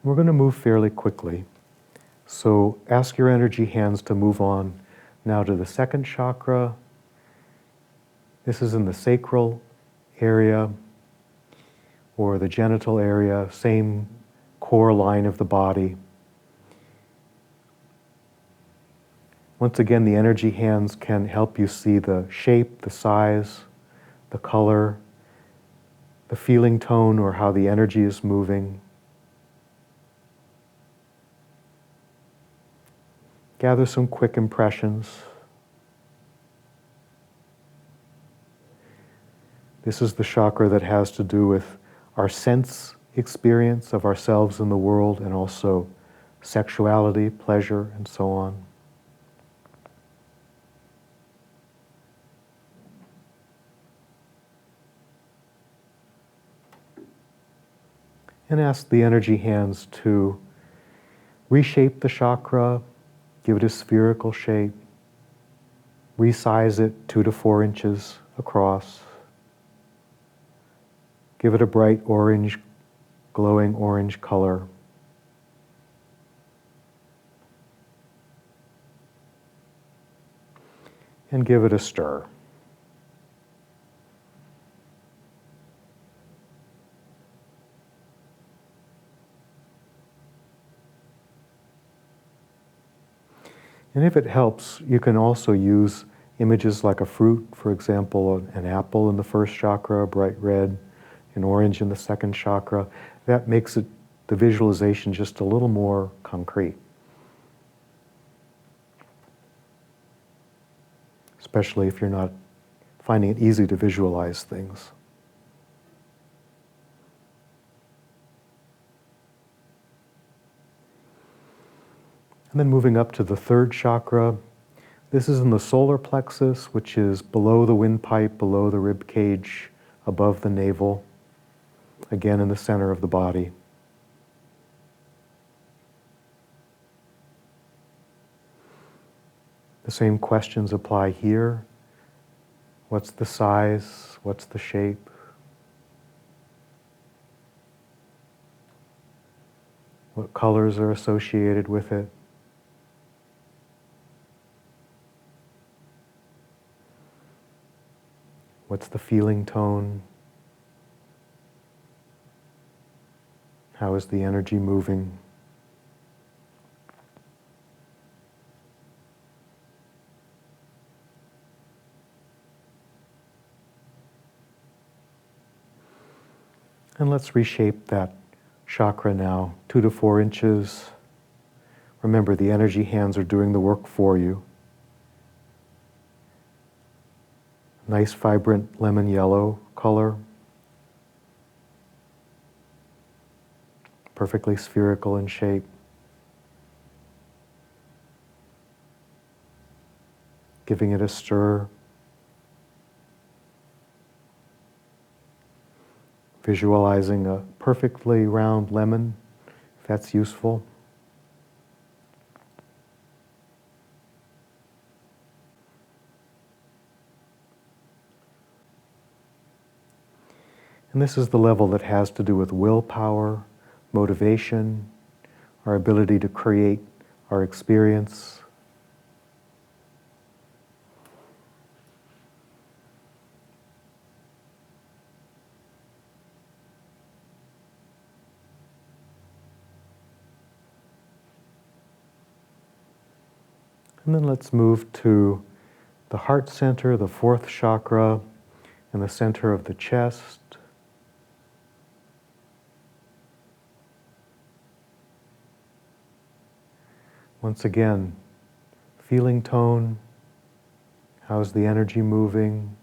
We're going to move fairly quickly. So ask your energy hands to move on now to the second chakra. This is in the sacral area or the genital area, same core line of the body. Once again, the energy hands can help you see the shape, the size, the color, the feeling tone, or how the energy is moving. Gather some quick impressions. This is the chakra that has to do with our sense experience of ourselves in the world, and also sexuality, pleasure, and so on. And ask the energy hands to reshape the chakra, give it a spherical shape, resize it 2 to 4 inches across, give it a bright orange, glowing orange color. And give it a stir. And if it helps, you can also use images like a fruit, for example, an apple in the first chakra, bright red, an orange in the second chakra. That makes it, the visualization, just a little more concrete. Especially if you're not finding it easy to visualize things. And then moving up to the third chakra. This is in the solar plexus, which is below the windpipe, below the rib cage, above the navel, again in the center of the body. The same questions apply here. What's the size? What's the shape? What colors are associated with it? What's the feeling tone? How is the energy moving? And let's reshape that chakra now, 2 to 4 inches. Remember, the energy hands are doing the work for you. Nice, vibrant lemon yellow color. Perfectly spherical in shape. Giving it a stir. Visualizing a perfectly round lemon, if that's useful. And this is the level that has to do with willpower, motivation, our ability to create our experience. And then let's move to the heart center, the fourth chakra, in the center of the chest. Once again, feeling tone, how's the energy moving,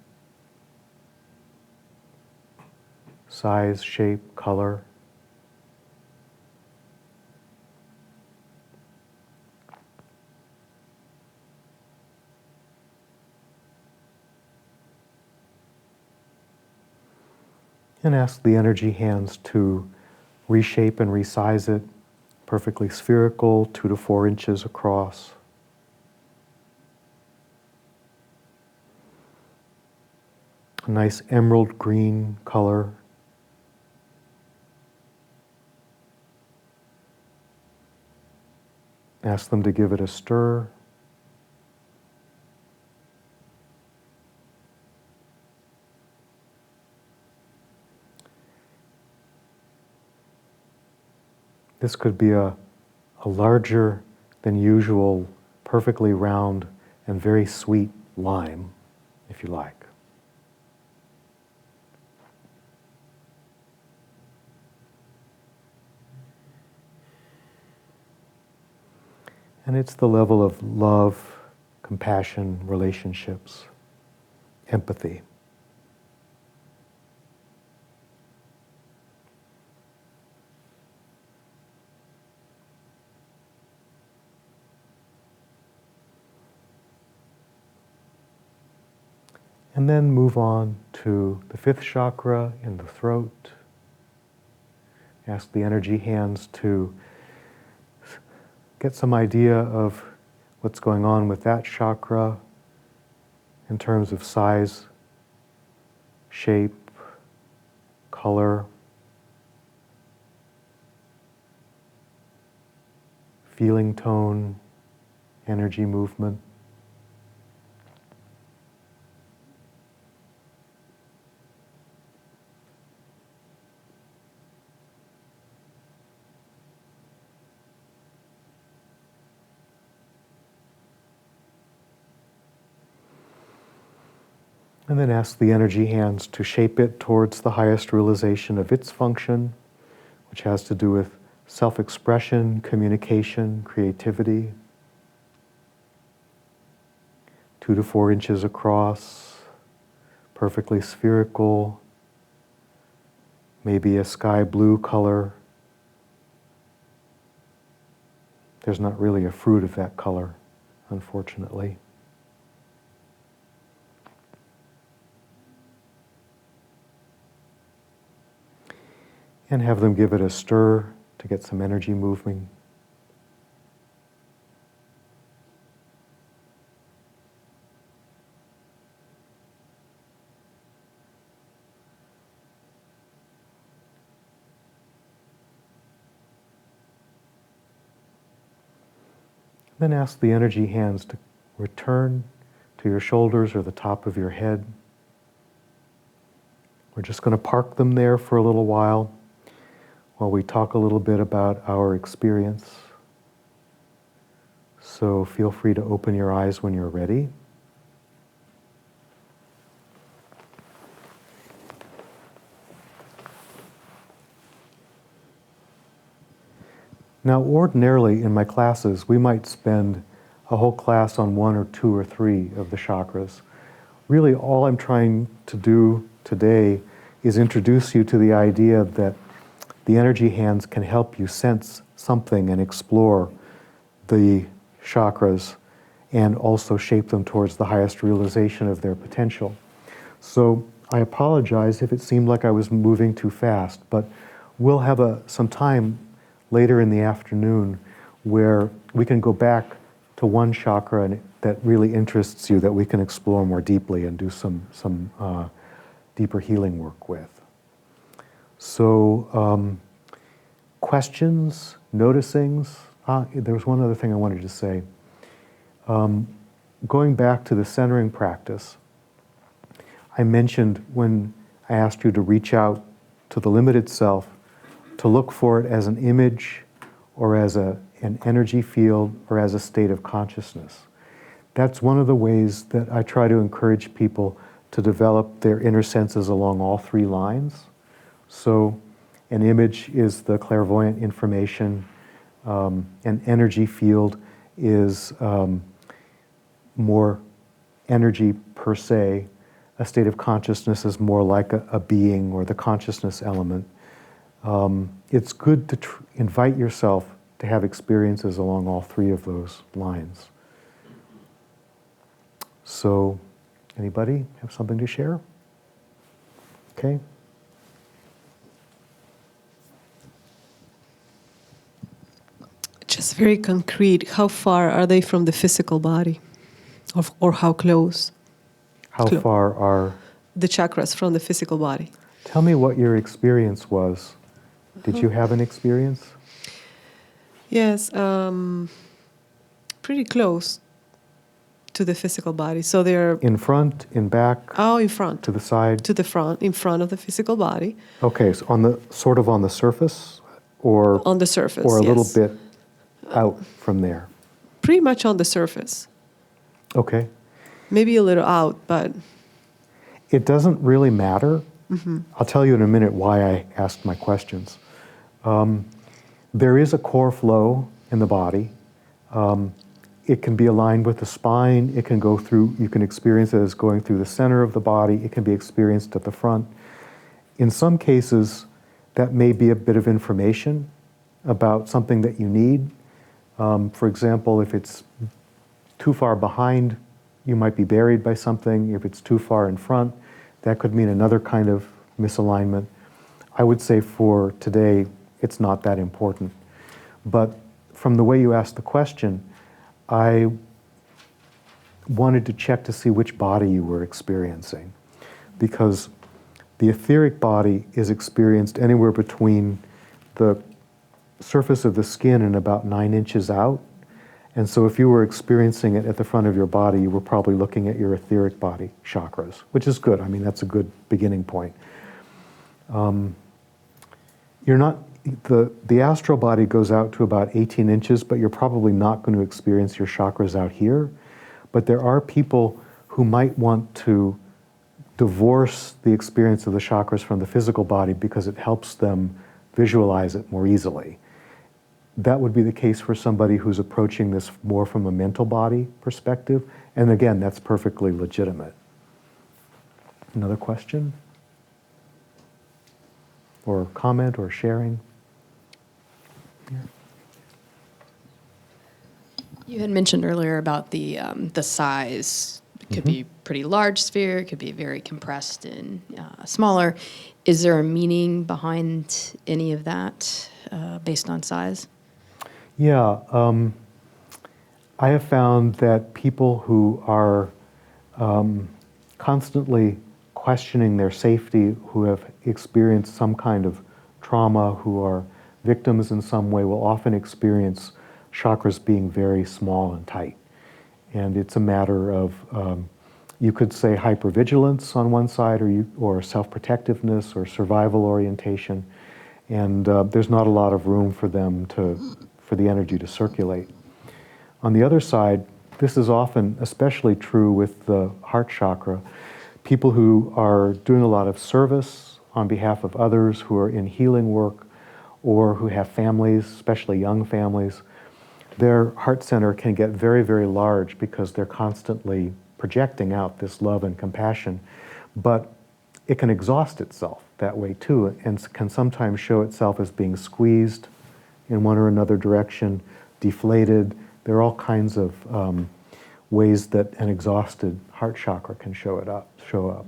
size, shape, color. And ask the energy hands to reshape and resize it, perfectly spherical, 2 to 4 inches across. A nice emerald green color. Ask them to give it a stir. This could be a larger than usual, perfectly round and very sweet lime, if you like. And it's the level of love, compassion, relationships, empathy. And then move on to the 5th chakra in the throat. Ask the energy hands to get some idea of what's going on with that chakra in terms of size, shape, color, feeling tone, energy movement. And then ask the energy hands to shape it towards the highest realization of its function, which has to do with self-expression, communication, creativity. 2 to 4 inches across, perfectly spherical, maybe a sky blue color. There's not really a fruit of that color, unfortunately. And have them give it a stir to get some energy moving. Then ask the energy hands to return to your shoulders or the top of your head. We're just going to park them there for a little while we talk a little bit about our experience. So feel free to open your eyes when you're ready. Now, ordinarily in my classes, we might spend a whole class on 1 or 2 or 3 of the chakras. Really, all I'm trying to do today is introduce you to the idea that the energy hands can help you sense something and explore the chakras and also shape them towards the highest realization of their potential. So I apologize if it seemed like I was moving too fast, but we'll have some time later in the afternoon where we can go back to one chakra that really interests you that we can explore more deeply and do some deeper healing work with. So questions, noticings. There was one other thing I wanted to say. Going back to the centering practice, I mentioned when I asked you to reach out to the limited self, to look for it as an image or as an energy field or as a state of consciousness. That's one of the ways that I try to encourage people to develop their inner senses along all 3 lines. So an image is the clairvoyant information, an energy field is more energy per se, a state of consciousness is more like a being or the consciousness element. It's good to invite yourself to have experiences along all 3 of those lines. So, anybody have something to share? Okay. Just very concrete, how far are they from the physical body? Or how close? How far are... The chakras from the physical body. Tell me what your experience was. Did you have an experience? Yes, pretty close to the physical body. So they're... In front, in back? Oh, in front. To the side? To the front, in front of the physical body. Okay, so on the surface? Or on the surface, or a little yes. bit out from there? Pretty much on the surface. Okay. Maybe a little out, but... It doesn't really matter. Mm-hmm. I'll tell you in a minute why I asked my questions. There is a core flow in the body. It can be aligned with the spine. It can go through, you can experience it as going through the center of the body. It can be experienced at the front. In some cases, that may be a bit of information about something that you need. For example, if it's too far behind you might be buried by something. If it's too far in front, that could mean another kind of misalignment. I would say for today, it's not that important. But from the way you asked the question, I wanted to check to see which body you were experiencing. Because the etheric body is experienced anywhere between the surface of the skin and about 9 inches out. And so if you were experiencing it at the front of your body, you were probably looking at your etheric body chakras, which is good. I mean, that's a good beginning point. You're not, the astral body goes out to about 18 inches, but you're probably not going to experience your chakras out here. But there are people who might want to divorce the experience of the chakras from the physical body because it helps them visualize it more easily. That would be the case for somebody who's approaching this more from a mental body perspective. And again, that's perfectly legitimate. Another question? Or comment or sharing? Yeah. You had mentioned earlier about the size. It could be pretty large sphere, it could be very compressed and smaller. Is there a meaning behind any of that based on size? Yeah, I have found that people who are constantly questioning their safety, who have experienced some kind of trauma, who are victims in some way, will often experience chakras being very small and tight. And it's a matter of, you could say hypervigilance on one side, or self-protectiveness, or survival orientation. And there's not a lot of room for them for the energy to circulate. On the other side, this is often especially true with the heart chakra. People who are doing a lot of service on behalf of others, who are in healing work, or who have families, especially young families, their heart center can get very, very large because they're constantly projecting out this love and compassion. But it can exhaust itself that way too, and can sometimes show itself as being squeezed in one or another direction, deflated. There are all kinds of ways that an exhausted heart chakra can show up.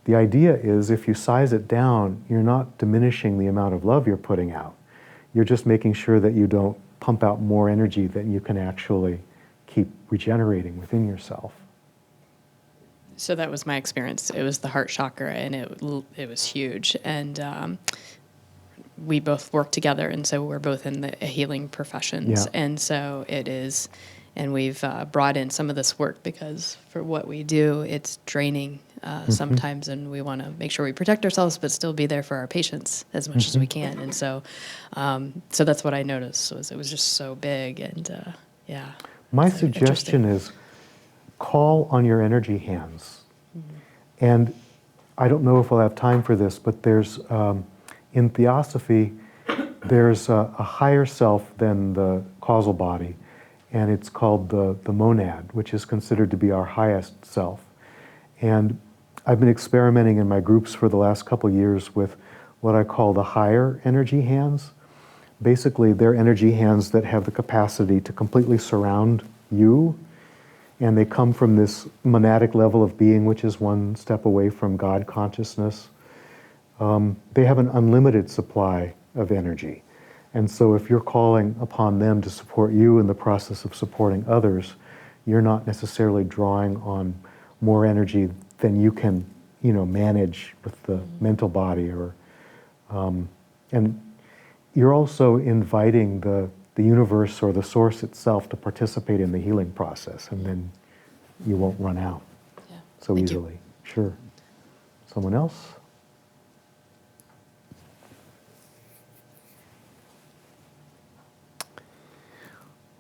The idea is if you size it down, you're not diminishing the amount of love you're putting out. You're just making sure that you don't pump out more energy than you can actually keep regenerating within yourself. So that was my experience. It was the heart chakra, and it was huge. And we both work together, and so we're both in the healing professions. Yeah. And so it is, and we've brought in some of this work because for what we do, it's draining sometimes, and we want to make sure we protect ourselves, but still be there for our patients as much as we can. And so, so that's what I noticed was it was just so big, and yeah. My so suggestion is call on your energy hands. And I don't know if we'll have time for this, but there's, in Theosophy, there's a higher self than the causal body, and it's called the monad, which is considered to be our highest self. And I've been experimenting in my groups for the last couple years with what I call the higher energy hands. Basically, they're energy hands that have the capacity to completely surround you, and they come from this monadic level of being, which is one step away from God consciousness. They have an unlimited supply of energy. And so if you're calling upon them to support you in the process of supporting others, you're not necessarily drawing on more energy than you can, manage with the mental body, and you're also inviting the universe or the source itself to participate in the healing process, and then you won't run out so Thank easily. you. Sure. Someone else?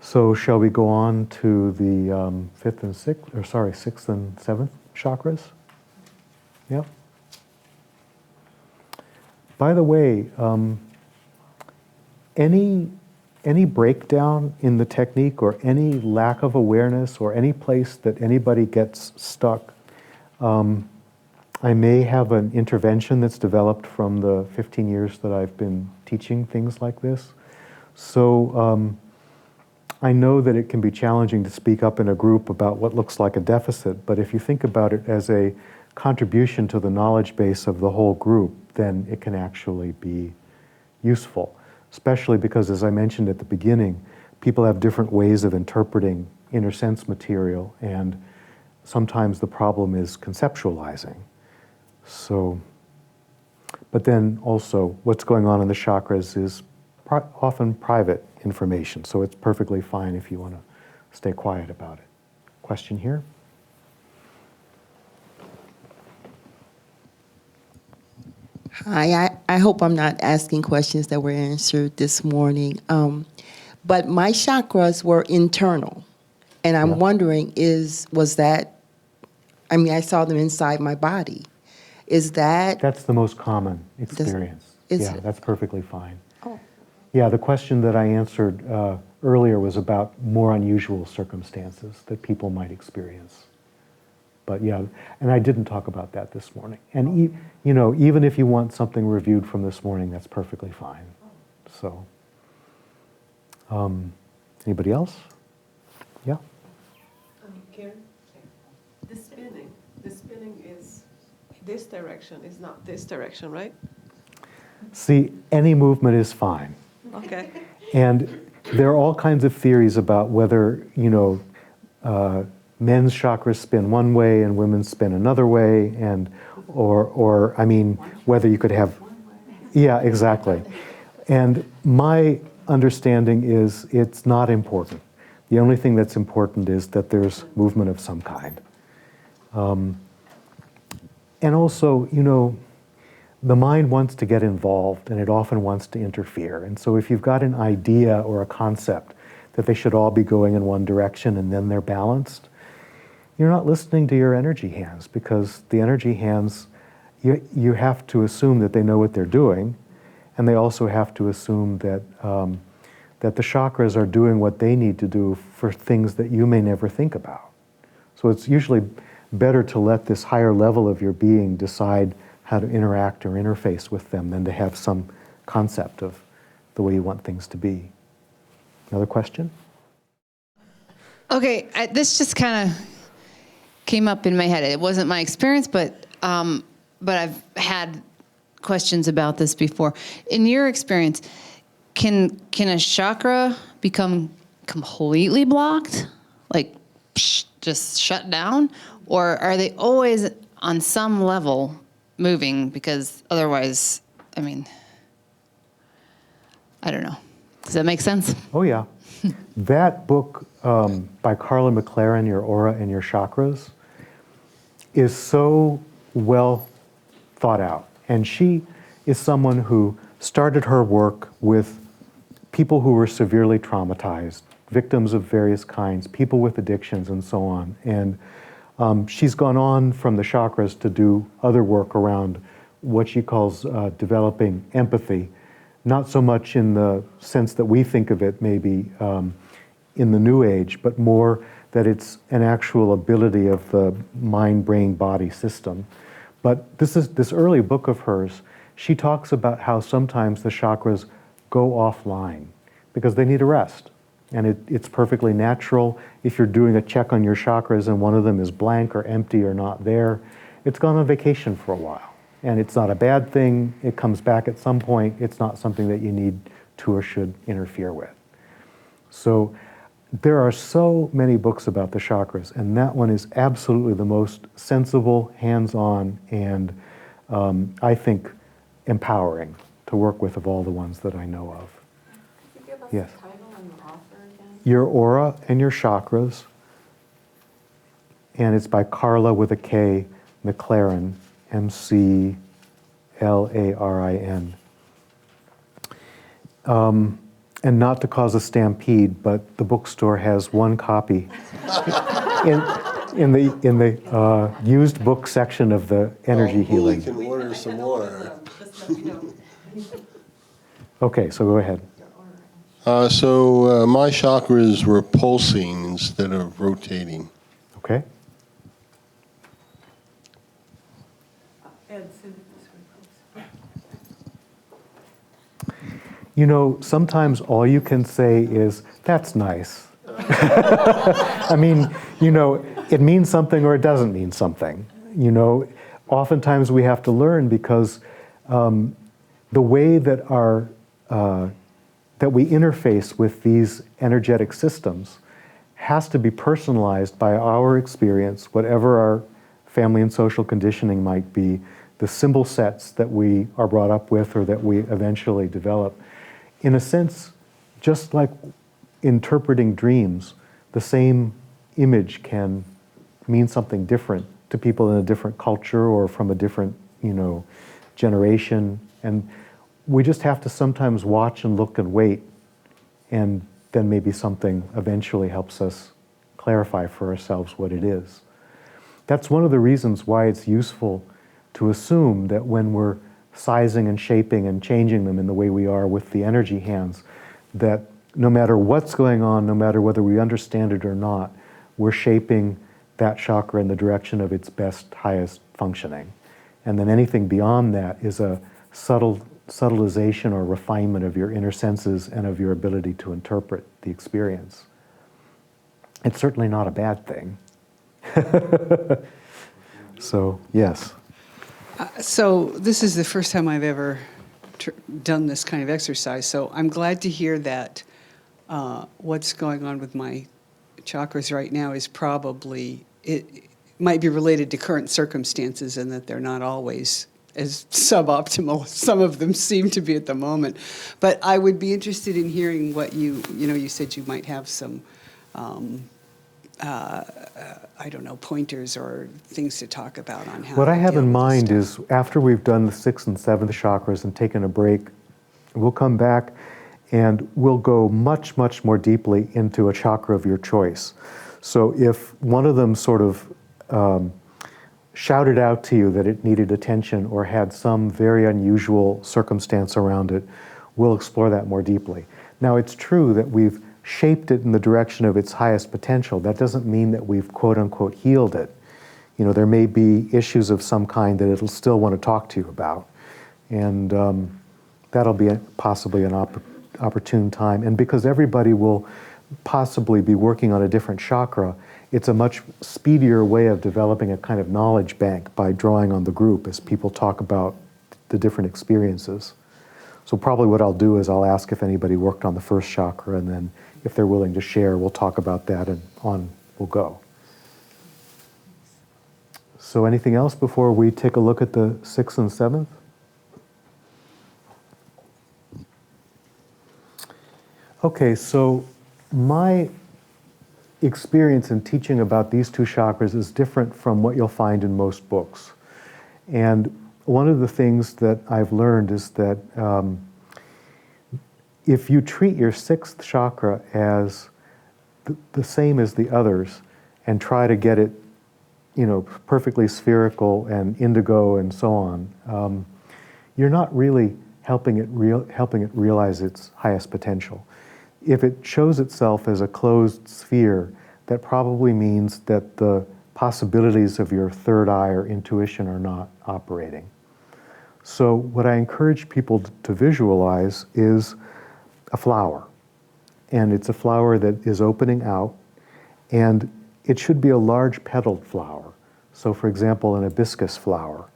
So shall we go on to the sixth and seventh chakras? Yeah. By the way, any breakdown in the technique or any lack of awareness or any place that anybody gets stuck, I may have an intervention that's developed from the 15 years that I've been teaching things like this. So I know that it can be challenging to speak up in a group about what looks like a deficit, but if you think about it as a contribution to the knowledge base of the whole group, then it can actually be useful, especially because, as I mentioned at the beginning, people have different ways of interpreting inner sense material, and sometimes the problem is conceptualizing. So, but then also what's going on in the chakras is often private information, so it's perfectly fine if you want to stay quiet about it. Question here? Hi, I hope I'm not asking questions that were answered this morning. But my chakras were internal. And I'm wondering, was that, I mean, I saw them inside my body. Is that? That's the most common experience. Is Yeah, it? that's perfectly fine. Oh. Yeah, the question that I answered earlier was about more unusual circumstances that people might experience. But yeah, and I didn't talk about that this morning. And you know, even if you want something reviewed from this morning, that's perfectly fine. So, anybody else? Yeah. Karen, the spinning is this direction, is not this direction, right? See, any movement is fine. Okay. And there are all kinds of theories about whether, you know, men's chakras spin one way and women's spin another way, and or I mean, whether you could have, yeah, exactly. And my understanding is it's not important. The only thing that's important is that there's movement of some kind. And also, you know, the mind wants to get involved, and it often wants to interfere. And so if you've got an idea or a concept that they should all be going in one direction and then they're balanced, you're not listening to your energy hands, because the energy hands, you have to assume that they know what they're doing, and they also have to assume that, that the chakras are doing what they need to do for things that you may never think about. So it's usually better to let this higher level of your being decide how to interact or interface with them than to have some concept of the way you want things to be. Another question? Okay, this just kind of came up in my head. It wasn't my experience, but I've had questions about this before. In your experience, can a chakra become completely blocked, like just shut down, or are they always on some level moving? Because otherwise, I mean, I don't know. Does that make sense? Oh yeah. That book by Carla McLaren, Your Aura and Your Chakras, is so well thought out. And she is someone who started her work with people who were severely traumatized, victims of various kinds, people with addictions and so on. And she's gone on from the chakras to do other work around what she calls developing empathy, not so much in the sense that we think of it maybe in the New Age, but more that it's an actual ability of the mind-brain-body system. But this early book of hers, she talks about how sometimes the chakras go offline because they need a rest. And it's perfectly natural. If you're doing a check on your chakras and one of them is blank or empty or not there, it's gone on vacation for a while. And it's not a bad thing. It comes back at some point. It's not something that you need to or should interfere with. So there are so many books about the chakras, and that one is absolutely the most sensible, hands-on, and I think empowering to work with of all the ones that I know of. Could you give us Yes. the title and the author again? Your Aura and Your Chakras, and it's by Carla with a K, McLaren, McLarin. And not to cause a stampede, but the bookstore has one copy in the used book section of the energy healing. We can order some more. Okay, so go ahead. So my chakras were pulsing instead of rotating. Okay. You know, sometimes all you can say is, that's nice. I mean, it means something or it doesn't mean something. Oftentimes we have to learn because the way that that we interface with these energetic systems has to be personalized by our experience, whatever our family and social conditioning might be, the symbol sets that we are brought up with or that we eventually develop. In a sense, just like interpreting dreams, the same image can mean something different to people in a different culture or from a different, generation. And we just have to sometimes watch and look and wait, and then maybe something eventually helps us clarify for ourselves what it is. That's one of the reasons why it's useful to assume that when we're sizing and shaping and changing them in the way we are with the energy hands, that no matter what's going on, no matter whether we understand it or not, we're shaping that chakra in the direction of its best, highest functioning. And then anything beyond that is a subtilization or refinement of your inner senses and of your ability to interpret the experience. It's certainly not a bad thing. So, yes. So this is the first time I've ever done this kind of exercise, so I'm glad to hear that what's going on with my chakras right now is probably, it might be related to current circumstances and that they're not always as suboptimal as some of them seem to be at the moment. But I would be interested in hearing what you said you might have some, I don't know, pointers or things to talk about on how What to I have deal in with mind this is after we've done the 6th and 7th chakras and taken a break, we'll come back and we'll go much, much more deeply into a chakra of your choice. So if one of them sort of shouted out to you that it needed attention or had some very unusual circumstance around it, we'll explore that more deeply. Now, it's true that we've shaped it in the direction of its highest potential. That doesn't mean that we've quote-unquote healed it. There may be issues of some kind that it'll still want to talk to you about. And that'll be possibly an opportune time. And because everybody will possibly be working on a different chakra, it's a much speedier way of developing a kind of knowledge bank by drawing on the group as people talk about the different experiences. So probably what I'll do is I'll ask if anybody worked on the first chakra, and then if they're willing to share, we'll talk about that, and on we'll go. So anything else before we take a look at the 6th and 7th? Okay, so my experience in teaching about these two chakras is different from what you'll find in most books. And one of the things that I've learned is that if you treat your 6th chakra as the same as the others and try to get it, perfectly spherical and indigo and so on, you're not really helping it realize its highest potential. If it shows itself as a closed sphere, that probably means that the possibilities of your third eye or intuition are not operating. So what I encourage people to visualize is a flower. And it's a flower that is opening out, and it should be a large petaled flower. So for example, an hibiscus flower.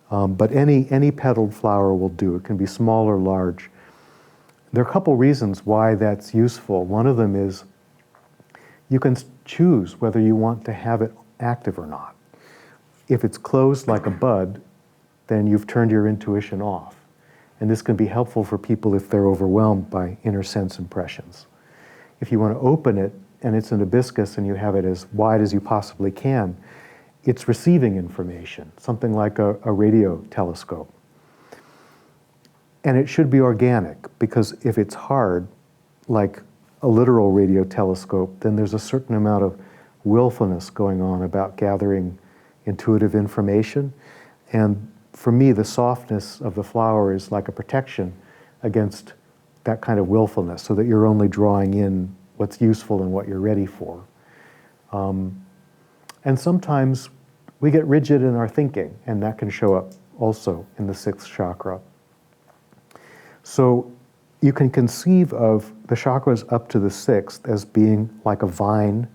But any petaled flower will do. It can be small or large. There are a couple reasons why that's useful. One of them is you can choose whether you want to have it active or not. If it's closed like a bud, then you've turned your intuition off. And this can be helpful for people if they're overwhelmed by inner sense impressions. If you want to open it and it's an hibiscus and you have it as wide as you possibly can, it's receiving information, something like a radio telescope. And it should be organic, because if it's hard, like a literal radio telescope, then there's a certain amount of willfulness going on about gathering intuitive information. And for me, the softness of the flower is like a protection against that kind of willfulness, so that you're only drawing in what's useful and what you're ready for. And sometimes we get rigid in our thinking, and that can show up also in the 6th chakra. So you can conceive of the chakras up to the sixth as being like a vine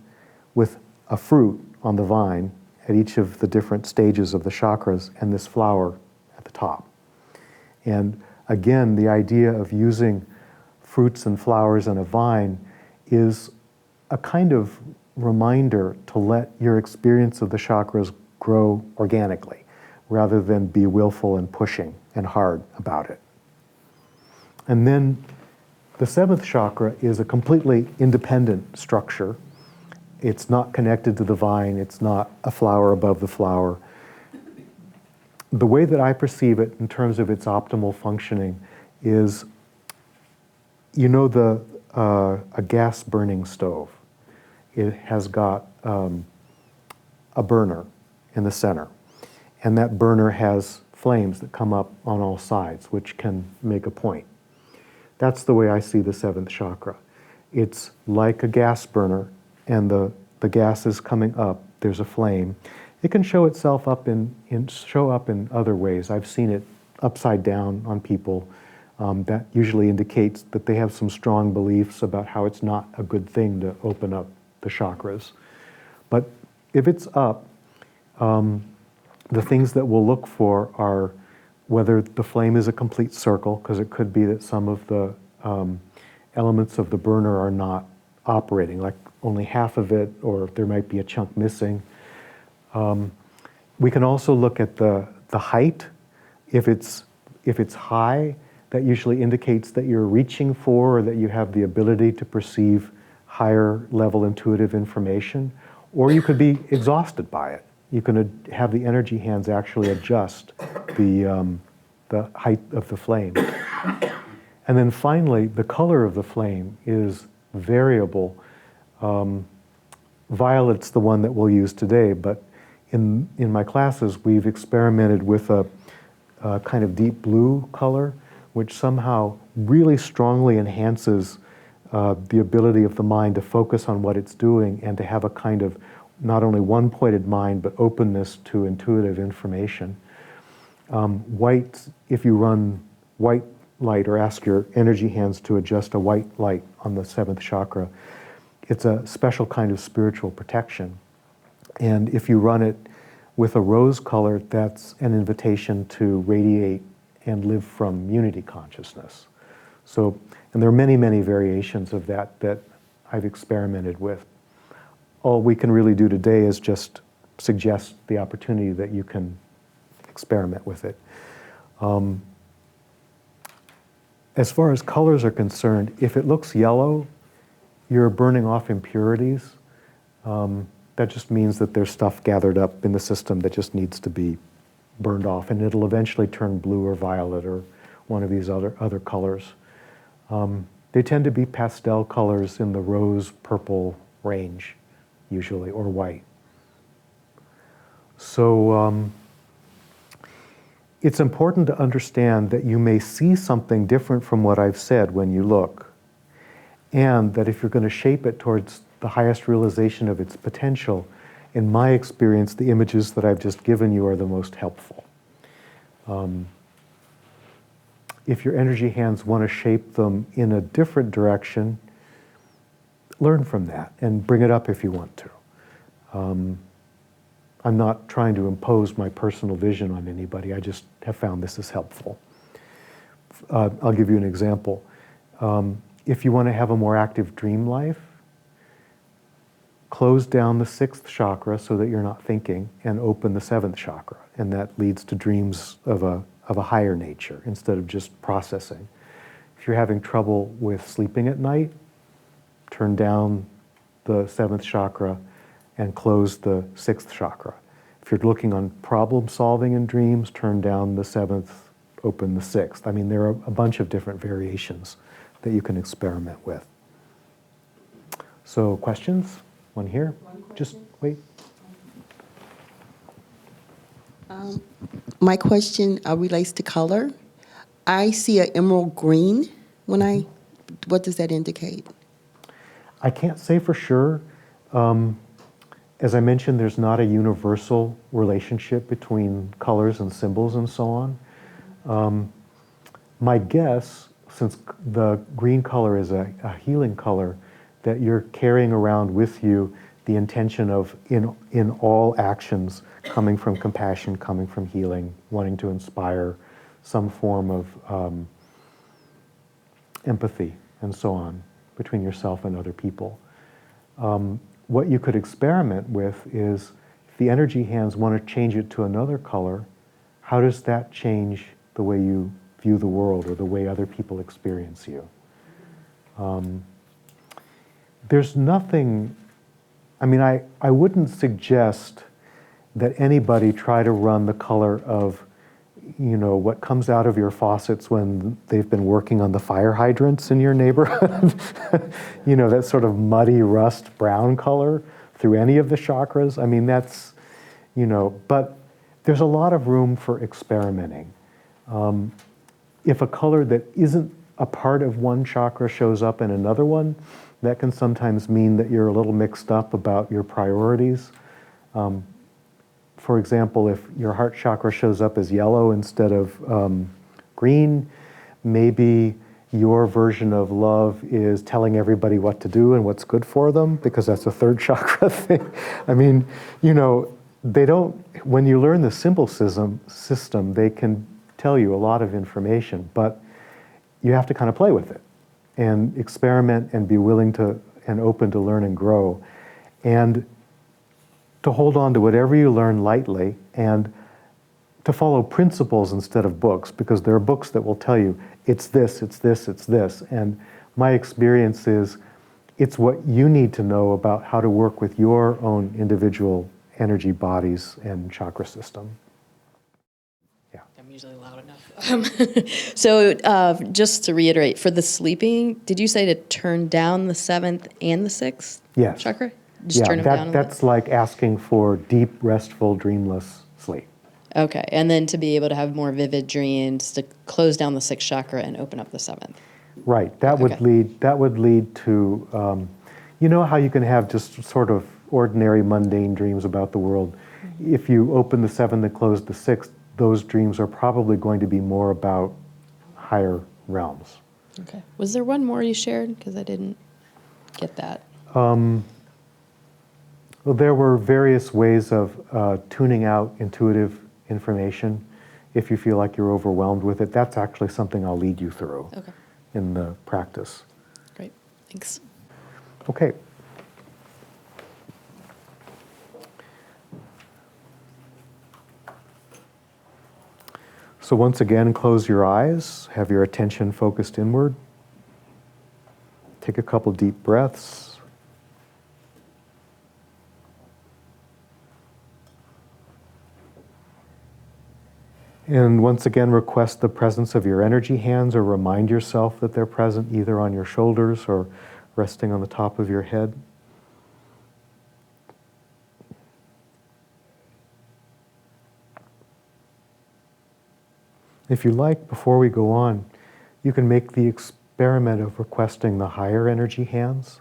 with a fruit on the vine at each of the different stages of the chakras and this flower at the top. And again, the idea of using fruits and flowers and a vine is a kind of reminder to let your experience of the chakras grow organically rather than be willful and pushing and hard about it. And then the seventh chakra is a completely independent structure. It's not connected to the vine. It's not a flower above the flower. The way that I perceive it in terms of its optimal functioning is, you know, a gas burning stove. It has got a burner in the center, and that burner has flames that come up on all sides, which can make a point. That's the way I see the seventh chakra. It's like a gas burner, and the gas is coming up. There's a flame. It can show itself up show up in other ways. I've seen it upside down on people. That usually indicates that they have some strong beliefs about how it's not a good thing to open up the chakras. But if it's up, the things that we'll look for are whether the flame is a complete circle, because it could be that some of the elements of the burner are not operating, like only half of it, or there might be a chunk missing. We can also look at the height. If it's high, that usually indicates that you're reaching for or that you have the ability to perceive higher level intuitive information, or you could be exhausted by it. You can have the energy hands actually adjust the height of the flame. And then finally, the color of the flame is variable. Violet's the one that we'll use today, but in my classes, we've experimented with a kind of deep blue color, which somehow really strongly enhances the ability of the mind to focus on what it's doing and to have a kind of not only one-pointed mind, but openness to intuitive information. White, if you run white light or ask your energy hands to adjust a white light on the seventh chakra, it's a special kind of spiritual protection. And if you run it with a rose color, that's an invitation to radiate and live from unity consciousness. So, and there are many, many variations of that I've experimented with. All we can really do today is just suggest the opportunity that you can experiment with it. As far as colors are concerned, if it looks yellow, you're burning off impurities. That just means that there's stuff gathered up in the system that just needs to be burned off, and it'll eventually turn blue or violet or one of these other colors. They tend to be pastel colors in the rose-purple range, usually, or white. So it's important to understand that you may see something different from what I've said when you look, and that if you're going to shape it towards the highest realization of its potential, in my experience, the images that I've just given you are the most helpful. If your energy hands want to shape them in a different direction, learn from that and bring it up if you want to. I'm not trying to impose my personal vision on anybody. I just have found this is helpful. I'll give you an example. If you want to have a more active dream life, close down the sixth chakra so that you're not thinking, and open the seventh chakra. And that leads to dreams of a higher nature instead of just processing. If you're having trouble with sleeping at night, turn down the seventh chakra and close the sixth chakra. If you're looking on problem solving in dreams, turn down the seventh, open the sixth. I mean, there are a bunch of different variations that you can experiment with. So, questions? One here? Just wait. My question relates to color. I see an emerald green when what does that indicate? I can't say for sure. As I mentioned, there's not a universal relationship between colors and symbols and so on. My guess since the green color is a healing color, that you're carrying around with you the intention of, in all actions, coming from compassion, coming from healing, wanting to inspire some form of empathy and so on between yourself and other people. What you could experiment with is, if the energy hands want to change it to another color, how does that change the way you view the world or the way other people experience you? There's nothing, I mean, I wouldn't suggest that anybody try to run the color of, what comes out of your faucets when they've been working on the fire hydrants in your neighborhood. That sort of muddy rust brown color through any of the chakras. I mean, that's, but there's a lot of room for experimenting. If a color that isn't a part of one chakra shows up in another one, that can sometimes mean that you're a little mixed up about your priorities. For example, if your heart chakra shows up as yellow instead of green, maybe your version of love is telling everybody what to do and what's good for them, because that's a third chakra thing. I mean, they don't, when you learn the symbol system, they can tell you a lot of information, but you have to kind of play with it and experiment and be willing to and open to learn and grow, and to hold on to whatever you learn lightly, and to follow principles instead of books, because there are books that will tell you it's this, it's this, it's this. And my experience is it's what you need to know about how to work with your own individual energy bodies and chakra system. I'm usually loud enough. So just to reiterate, for the sleeping, did you say to turn down the 7th and the 6th Yes. chakra? Just turn them down a that's like asking for deep, restful, dreamless sleep. Okay, and then to be able to have more vivid dreams, to close down the 6th chakra and open up the 7th. Right. That would lead to, how you can have just sort of ordinary, mundane dreams about the world. Mm-hmm. If you open the 7th and close the 6th, those dreams are probably going to be more about higher realms. Okay. Was there one more you shared? Because I didn't get that. Well, there were various ways of tuning out intuitive information. If you feel like you're overwhelmed with it, that's actually something I'll lead you through in the practice. Great. Thanks. Okay. So once again, close your eyes, have your attention focused inward. Take a couple deep breaths. And once again, request the presence of your energy hands, or remind yourself that they're present either on your shoulders or resting on the top of your head. If you like, before we go on, you can make the experiment of requesting the higher energy hands.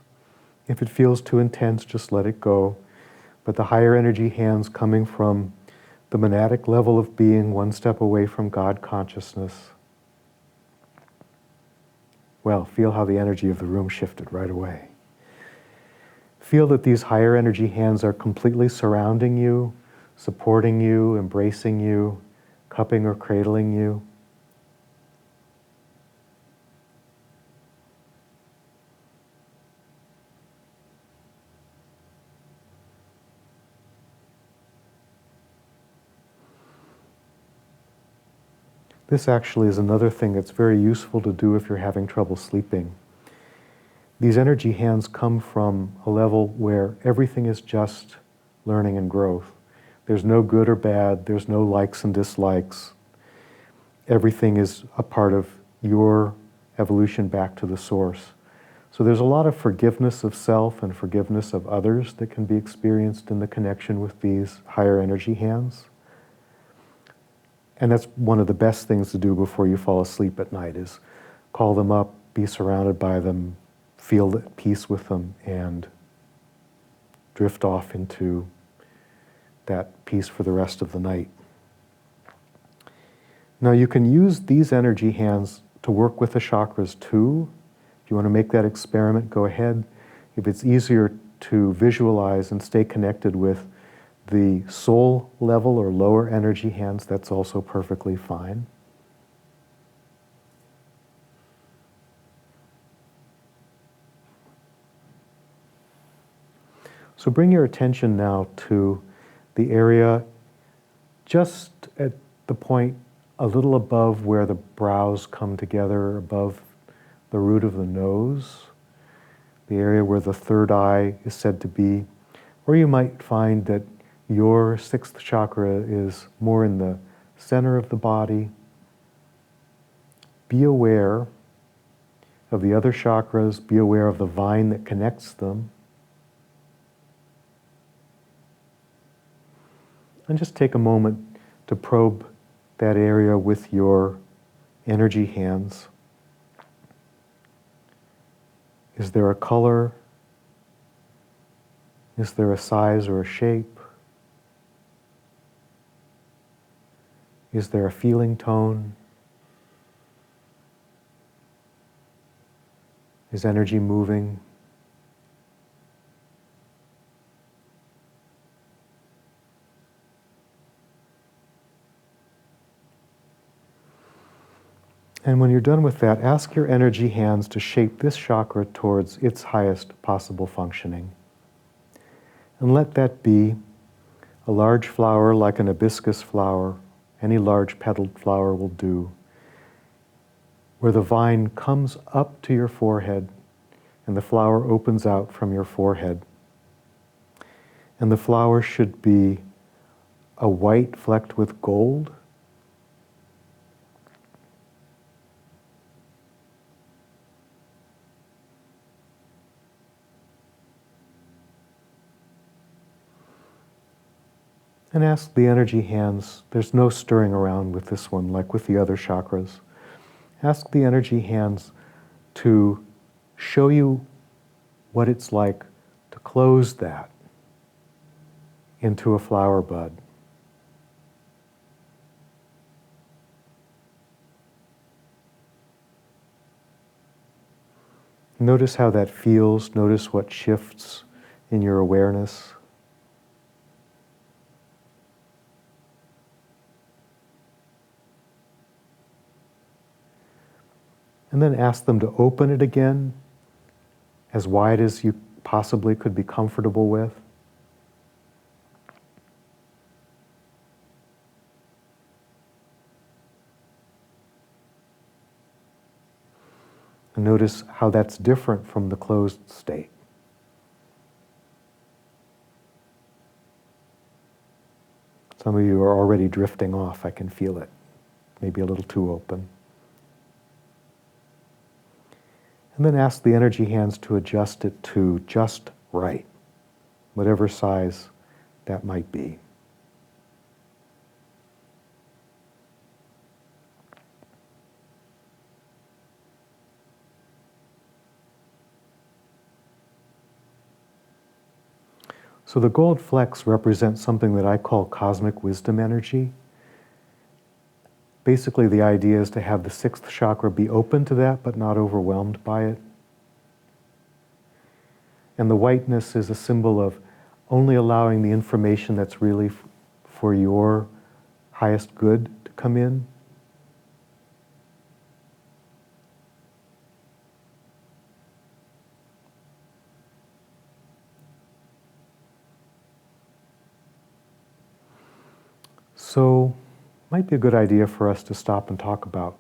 If it feels too intense, just let it go. But the higher energy hands coming from the monadic level of being, one step away from God consciousness. Well, feel how the energy of the room shifted right away. Feel that these higher energy hands are completely surrounding you, supporting you, embracing you, cupping or cradling you. This actually is another thing that's very useful to do if you're having trouble sleeping. These energy hands come from a level where everything is just learning and growth. There's no good or bad, there's no likes and dislikes. Everything is a part of your evolution back to the source. So there's a lot of forgiveness of self and forgiveness of others that can be experienced in the connection with these higher energy hands. And that's one of the best things to do before you fall asleep at night, is call them up, be surrounded by them, feel at peace with them, and drift off into that peace for the rest of the night. Now you can use these energy hands to work with the chakras too. If you want to make that experiment, go ahead. If it's easier to visualize and stay connected with the soul level or lower energy hands, that's also perfectly fine. So bring your attention now to the area just at the point a little above where the brows come together, above the root of the nose, the area where the third eye is said to be. Or you might find that your sixth chakra is more in the center of the body. Be aware of the other chakras, be aware of the vine that connects them. And just take a moment to probe that area with your energy hands. Is there a color? Is there a size or a shape? Is there a feeling tone? Is energy moving? And when you're done with that, ask your energy hands to shape this chakra towards its highest possible functioning. And let that be a large flower like an hibiscus flower. Any large petaled flower will do, where the vine comes up to your forehead and the flower opens out from your forehead. And the flower should be a white flecked with gold. And ask the energy hands, there's no stirring around with this one like with the other chakras. Ask the energy hands to show you what it's like to close that into a flower bud. Notice how that feels, notice what shifts in your awareness. And then ask them to open it again, as wide as you possibly could be comfortable with. And notice how that's different from the closed state. Some of you are already drifting off, I can feel it. Maybe a little too open. And then ask the energy hands to adjust it to just right, whatever size that might be. So the gold flecks represent something that I call cosmic wisdom energy. Basically, the idea is to have the sixth chakra be open to that, but not overwhelmed by it. And the whiteness is a symbol of only allowing the information that's really for your highest good to come in. So, might be a good idea for us to stop and talk about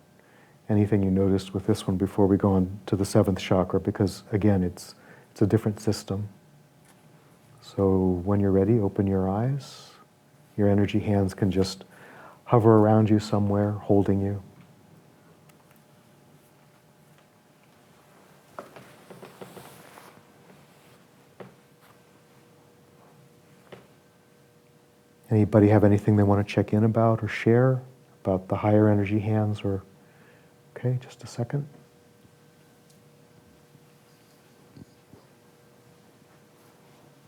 anything you noticed with this one before we go on to the seventh chakra, because again, it's a different system. So when you're ready, open your eyes. Your energy hands can just hover around you somewhere, holding you. Anybody have anything they want to check in about or share about the higher energy hands? Or okay, just a second.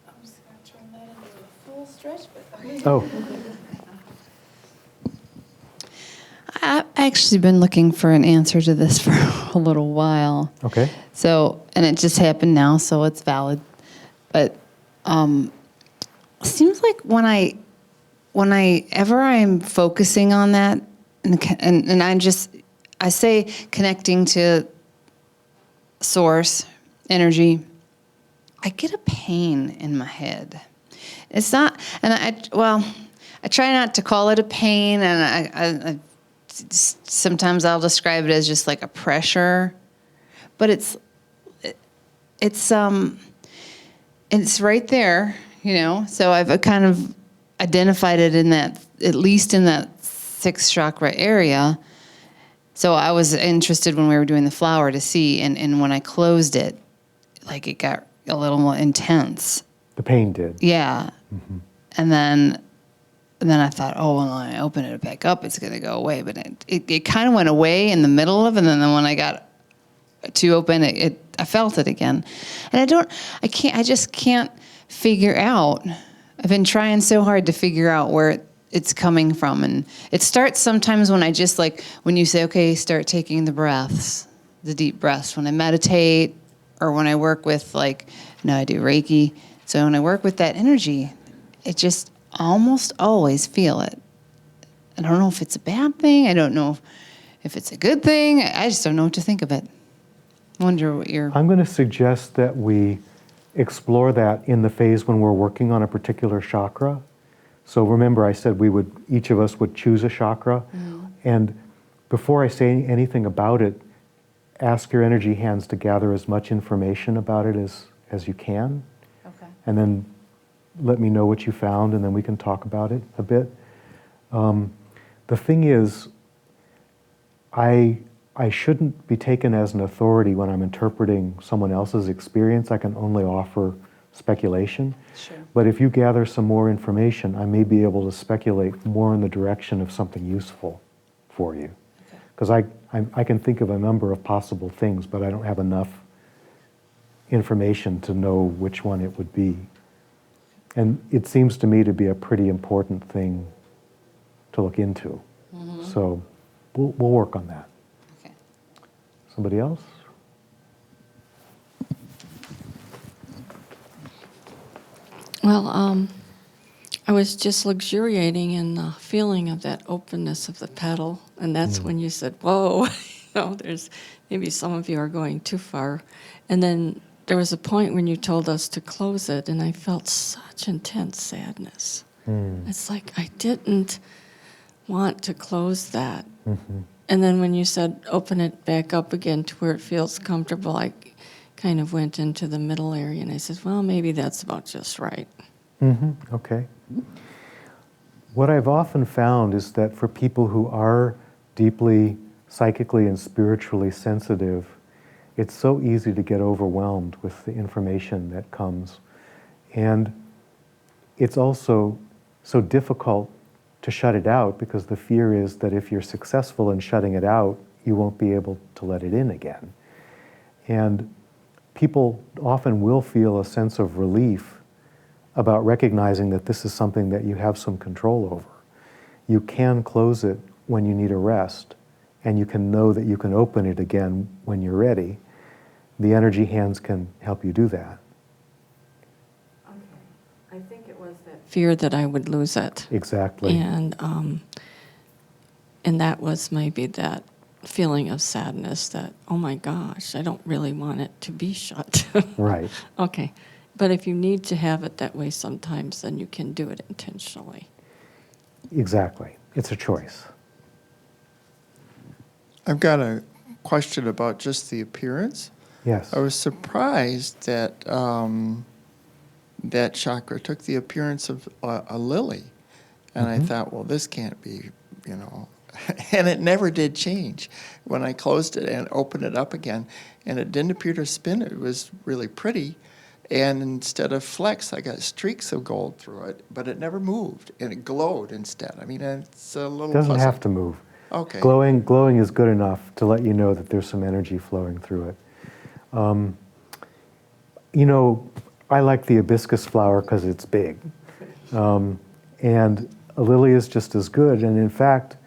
I'm just going to turn that into a full stretch, but okay. Oh, I actually been looking for an answer to this for a little while. Okay. So, and it just happened now, so it's valid. But seems like when I ever I'm focusing on that, and I say connecting to source energy, I get a pain in my head. It's not, and I try not to call it a pain, and I sometimes I'll describe it as just like a pressure, but it's right there, you know. So I've kind of identified it in that, at least in that sixth chakra area. So I was interested when we were doing the flower to see, and when I closed it, like it got a little more intense. The pain did. Yeah. Mm-hmm. And then I thought, oh, well, when I open it back up, it's going to go away. But it kind of went away in the middle of it, and then when I got to open it, I felt it again. And I just can't figure out. I've been trying so hard to figure out where it's coming from. And it starts sometimes when I just when you say, okay, start taking the breaths, the deep breaths, when I meditate or when I work with I do Reiki. So when I work with that energy, it just almost always feel it. I don't know if it's a bad thing. I don't know if it's a good thing. I just don't know what to think of it. I wonder what you're... I'm going to suggest that we explore that in the phase when we're working on a particular chakra. So remember, I said each of us would choose a chakra. Mm-hmm. And before I say anything about it, ask your energy hands to gather as much information about it as you can. Okay. And then let me know what you found, and then we can talk about it a bit. The thing is, I shouldn't be taken as an authority when I'm interpreting someone else's experience. I can only offer speculation. Sure. But if you gather some more information, I may be able to speculate more in the direction of something useful for you. Because I can think of a number of possible things, but I don't have enough information to know which one it would be. And it seems to me to be a pretty important thing to look into. Mm-hmm. So we'll work on that. Okay. Somebody else? Well, I was just luxuriating in the feeling of that openness of the petal, and that's when you said, whoa, there's maybe some of you are going too far. And then there was a point when you told us to close it, and I felt such intense sadness. It's like I didn't want to close that. Mm-hmm. And then when you said open it back up again to where it feels comfortable, I kind of went into the middle area, and I said, well, maybe that's about just right. Mm-hmm. Okay. What I've often found is that for people who are deeply psychically and spiritually sensitive, it's so easy to get overwhelmed with the information that comes. And it's also so difficult to shut it out, because the fear is that if you're successful in shutting it out, you won't be able to let it in again. And people often will feel a sense of relief about recognizing that this is something that you have some control over. You can close it when you need a rest, and you can know that you can open it again when you're ready. The energy hands can help you do that. Okay. I think it was that fear that I would lose it. Exactly. And that was maybe that feeling of sadness that, oh my gosh, I don't really want it to be shut. Right. Okay. But if you need to have it that way sometimes, then you can do it intentionally. Exactly. It's a choice. I've got a question about just the appearance. Yes. I was surprised that that chakra took the appearance of a lily. And I thought, well, this can't be, and it never did change. When I closed it and opened it up again, and it didn't appear to spin, it was really pretty. And instead of flecks, I got streaks of gold through it, but it never moved, and it glowed instead. I mean, it's a little It doesn't puzzling. have to move. Okay. Glowing is good enough to let you know that there's some energy flowing through it. I like the hibiscus flower because it's big. And a lily is just as good. And in fact,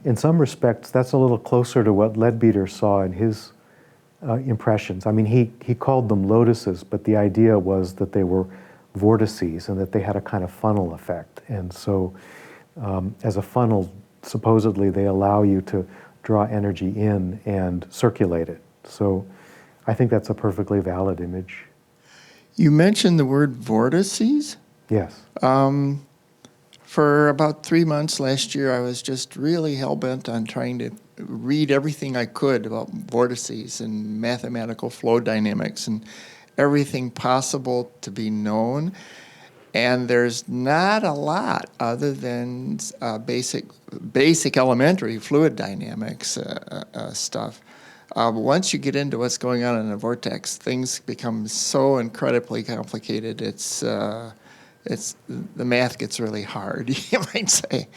in some respects, that's a little closer to what Leadbeater saw in his impressions. I mean, he called them lotuses, but the idea was that they were vortices and that they had a kind of funnel effect. And so as a funnel, supposedly they allow you to draw energy in and circulate it. So I think that's a perfectly valid image. You mentioned the word vortices. Yes. For about 3 months last year, I was just really hell-bent on trying to read everything I could about vortices and mathematical flow dynamics and everything possible to be known. And there's not a lot other than basic elementary fluid dynamics stuff. Once you get into what's going on in a vortex, things become so incredibly complicated. The math gets really hard, you might say.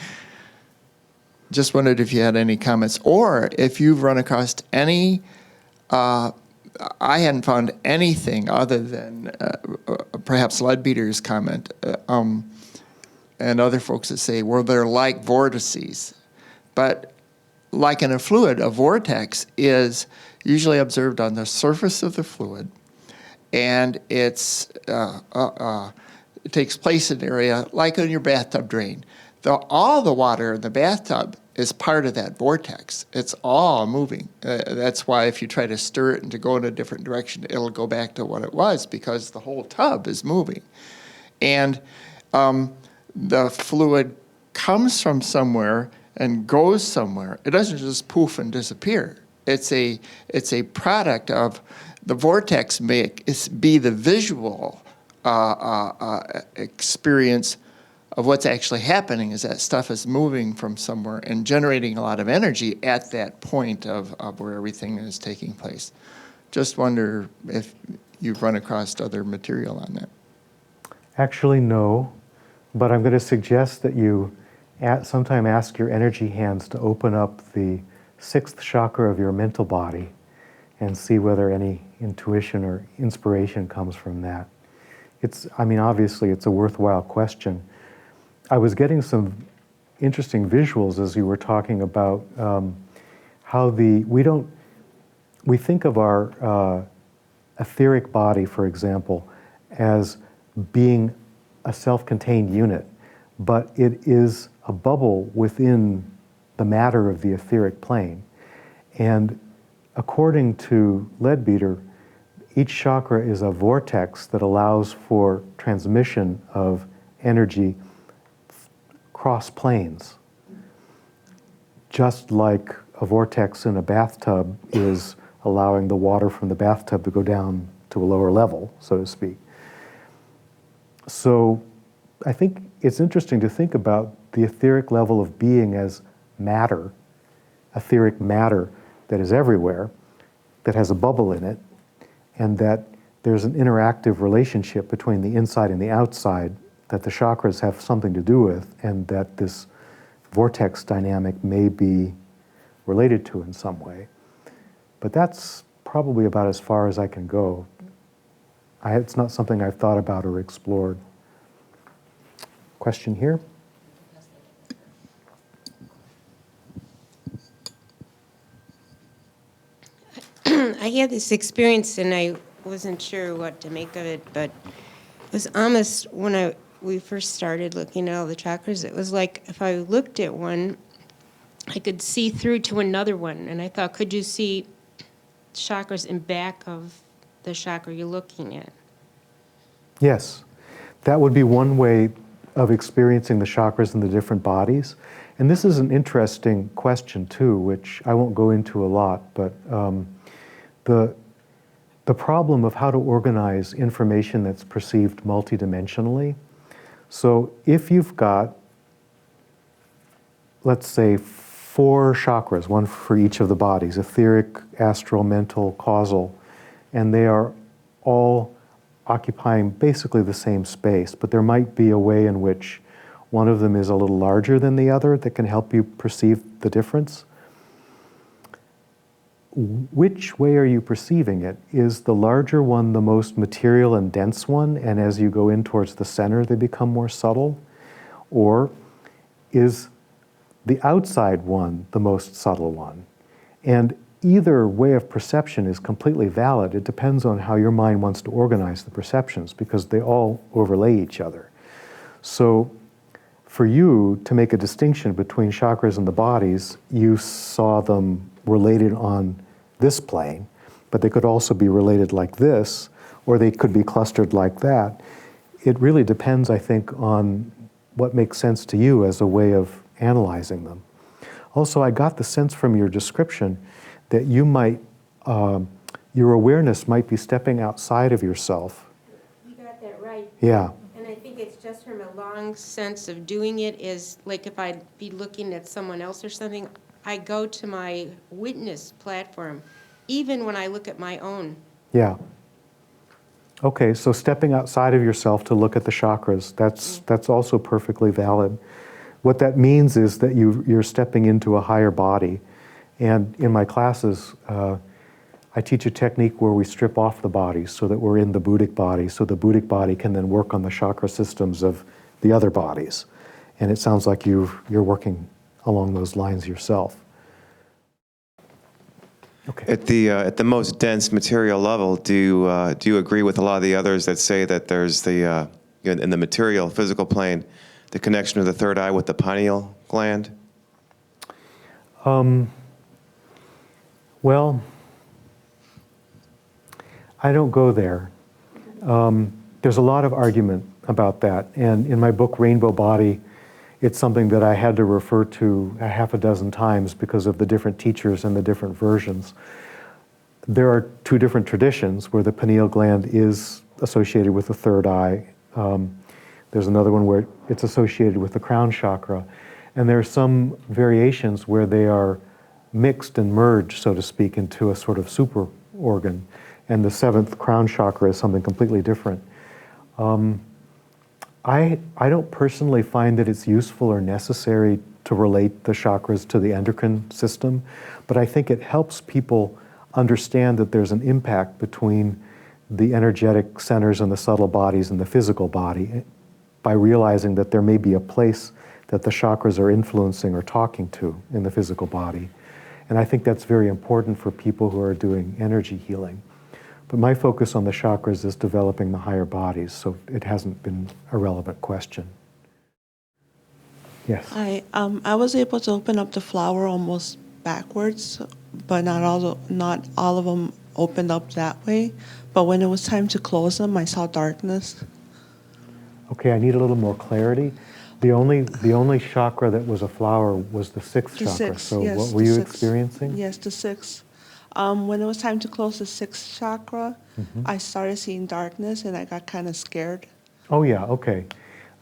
Just wondered if you had any comments, or if you've run across any. I hadn't found anything other than perhaps Leadbeater's comment and other folks that say, well, they're like vortices. But like in a fluid, a vortex is usually observed on the surface of the fluid, and it takes place in an area like in your bathtub drain. All the water in the bathtub is part of that vortex. It's all moving. That's why if you try to stir it and to go in a different direction, it'll go back to what it was, because the whole tub is moving. And the fluid comes from somewhere and goes somewhere. It doesn't just poof and disappear. It's a product of the vortex be the visual experience of what's actually happening, is that stuff is moving from somewhere and generating a lot of energy at that point of where everything is taking place. Just wonder if you've run across other material on that. Actually, no, but I'm going to suggest that you sometime ask your energy hands to open up the 6th chakra of your mental body and see whether any intuition or inspiration comes from that. Obviously it's a worthwhile question. I was getting some interesting visuals as you were talking about how we think of our etheric body, for example, as being a self-contained unit, but it is a bubble within the matter of the etheric plane. And according to Leadbeater, each chakra is a vortex that allows for transmission of energy cross planes. Just like a vortex in a bathtub is allowing the water from the bathtub to go down to a lower level, so to speak. So I think it's interesting to think about the etheric level of being as matter, etheric matter that is everywhere, that has a bubble in it, and that there's an interactive relationship between the inside and the outside that the chakras have something to do with, and that this vortex dynamic may be related to in some way. But that's probably about as far as I can go. It's not something I've thought about or explored. Question here? I had this experience and I wasn't sure what to make of it, but it was almost when we first started looking at all the chakras, it was like if I looked at one, I could see through to another one. And I thought, could you see chakras in back of the chakra you're looking at? Yes. That would be one way of experiencing the chakras in the different bodies. And this is an interesting question too, which I won't go into a lot, but the problem of how to organize information that's perceived multidimensionally. So if you've got, let's say, 4 chakras, one for each of the bodies, etheric, astral, mental, causal, and they are all occupying basically the same space, but there might be a way in which one of them is a little larger than the other that can help you perceive the difference. Which way are you perceiving it? Is the larger one the most material and dense one, and as you go in towards the center, they become more subtle? Or is the outside one the most subtle one. And either way of perception is completely valid. It depends on how your mind wants to organize the perceptions, because they all overlay each other. So for you to make a distinction between chakras and the bodies, you saw them related on this plane, but they could also be related like this, or they could be clustered like that. It really depends, I think, on what makes sense to you as a way of analyzing them. Also, I got the sense from your description that you might, your awareness might be stepping outside of yourself. You got that right. Yeah. And I think it's just from a long sense of doing it is, like if I'd be looking at someone else or something, I go to my witness platform, even when I look at my own. Yeah. Okay, so stepping outside of yourself to look at the chakras, that's also perfectly valid. What that means is that you're stepping into a higher body. And in my classes, I teach a technique where we strip off the body so that we're in the Buddhic body, so the Buddhic body can then work on the chakra systems of the other bodies. And it sounds like you're working along those lines yourself. Okay. At the most dense material level, do you agree with a lot of the others that say that there's the in the material physical plane, the connection of the third eye with the pineal gland? Well, I don't go there. There's a lot of argument about that, and in my book Rainbow Body, it's something that I had to refer to a half a dozen times because of the different teachers and the different versions. There are two different traditions where the pineal gland is associated with the third eye. There's another one where it's associated with the crown chakra, and there are some variations where they are mixed and merged, so to speak, into a sort of super organ, and the seventh crown chakra is something completely different. I don't personally find that it's useful or necessary to relate the chakras to the endocrine system, but I think it helps people understand that there's an impact between the energetic centers and the subtle bodies and the physical body by realizing that there may be a place that the chakras are influencing or talking to in the physical body. And I think that's very important for people who are doing energy healing. But my focus on the chakras is developing the higher bodies, so it hasn't been a relevant question. Yes? I was able to open up the flower almost backwards, but not all of them opened up that way. But when it was time to close them, I saw darkness. Okay, I need a little more clarity. The only chakra that was a flower was the sixth chakra. Sixth, So yes, what were the you sixth. experiencing? Yes, the sixth. When it was time to close the sixth chakra, I started seeing darkness and I got kind of scared. Oh yeah, okay.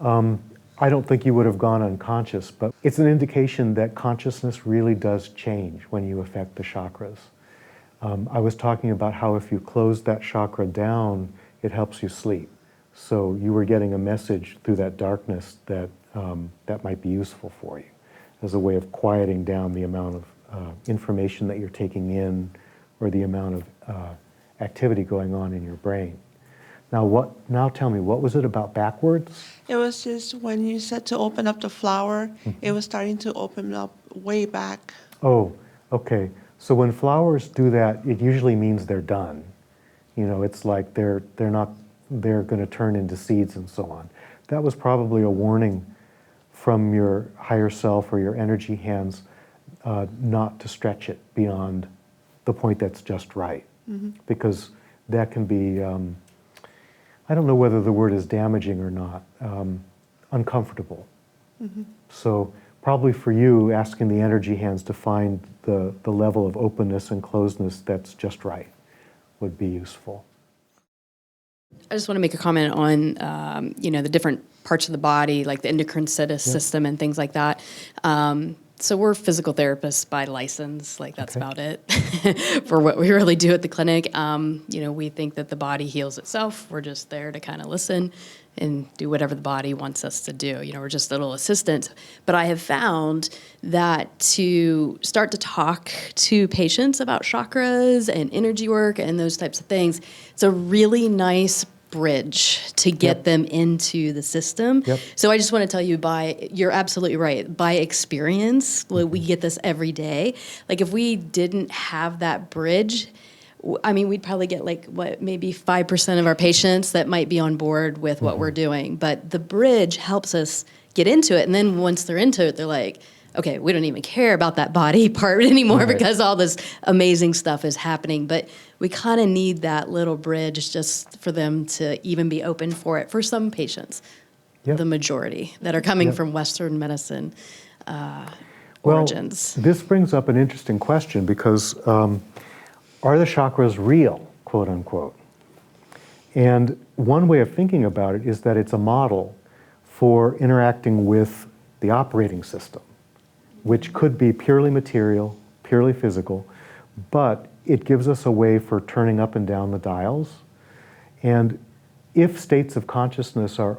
I don't think you would have gone unconscious, but it's an indication that consciousness really does change when you affect the chakras. I was talking about how if you close that chakra down, it helps you sleep. So you were getting a message through that darkness that that might be useful for you as a way of quieting down the amount of information that you're taking in or the amount of activity going on in your brain. Now tell me, what was it about backwards? It was just when you said to open up the flower, it was starting to open up way back. Oh, okay. So when flowers do that, it usually means they're done. You know, it's like they're going to turn into seeds and so on. That was probably a warning from your higher self or your energy hands not to stretch it beyond the point that's just right. Because that can be, I don't know whether the word is damaging or not, uncomfortable. So probably for you, asking the energy hands to find the level of openness and closeness that's just right would be useful. I just want to make a comment on, the different parts of the body, like the endocrine system and things like that. So we're physical therapists by license, like that's about it for what we really do at the clinic. We think that the body heals itself. We're just there to kind of listen and do whatever the body wants us to do. We're just a little assistant. But I have found that to start to talk to patients about chakras and energy work and those types of things, it's a really nice bridge to get them into the system. Yep. So I just want to tell you, you're absolutely right. By experience, we get this every day. Like if we didn't have that bridge, I mean, we'd probably get like maybe 5% of our patients that might be on board with what we're doing. But the bridge helps us get into it. And then once they're into it, they're like, okay, we don't even care about that body part anymore Right. because all this amazing stuff is happening. But we kind of need that little bridge just for them to even be open for it for some patients, Yep. the majority that are coming Yep. from Western medicine Well, origins. this brings up an interesting question because are the chakras real, quote unquote? And one way of thinking about it is that it's a model for interacting with the operating system, which could be purely material, purely physical, but it gives us a way for turning up and down the dials. And if states of consciousness are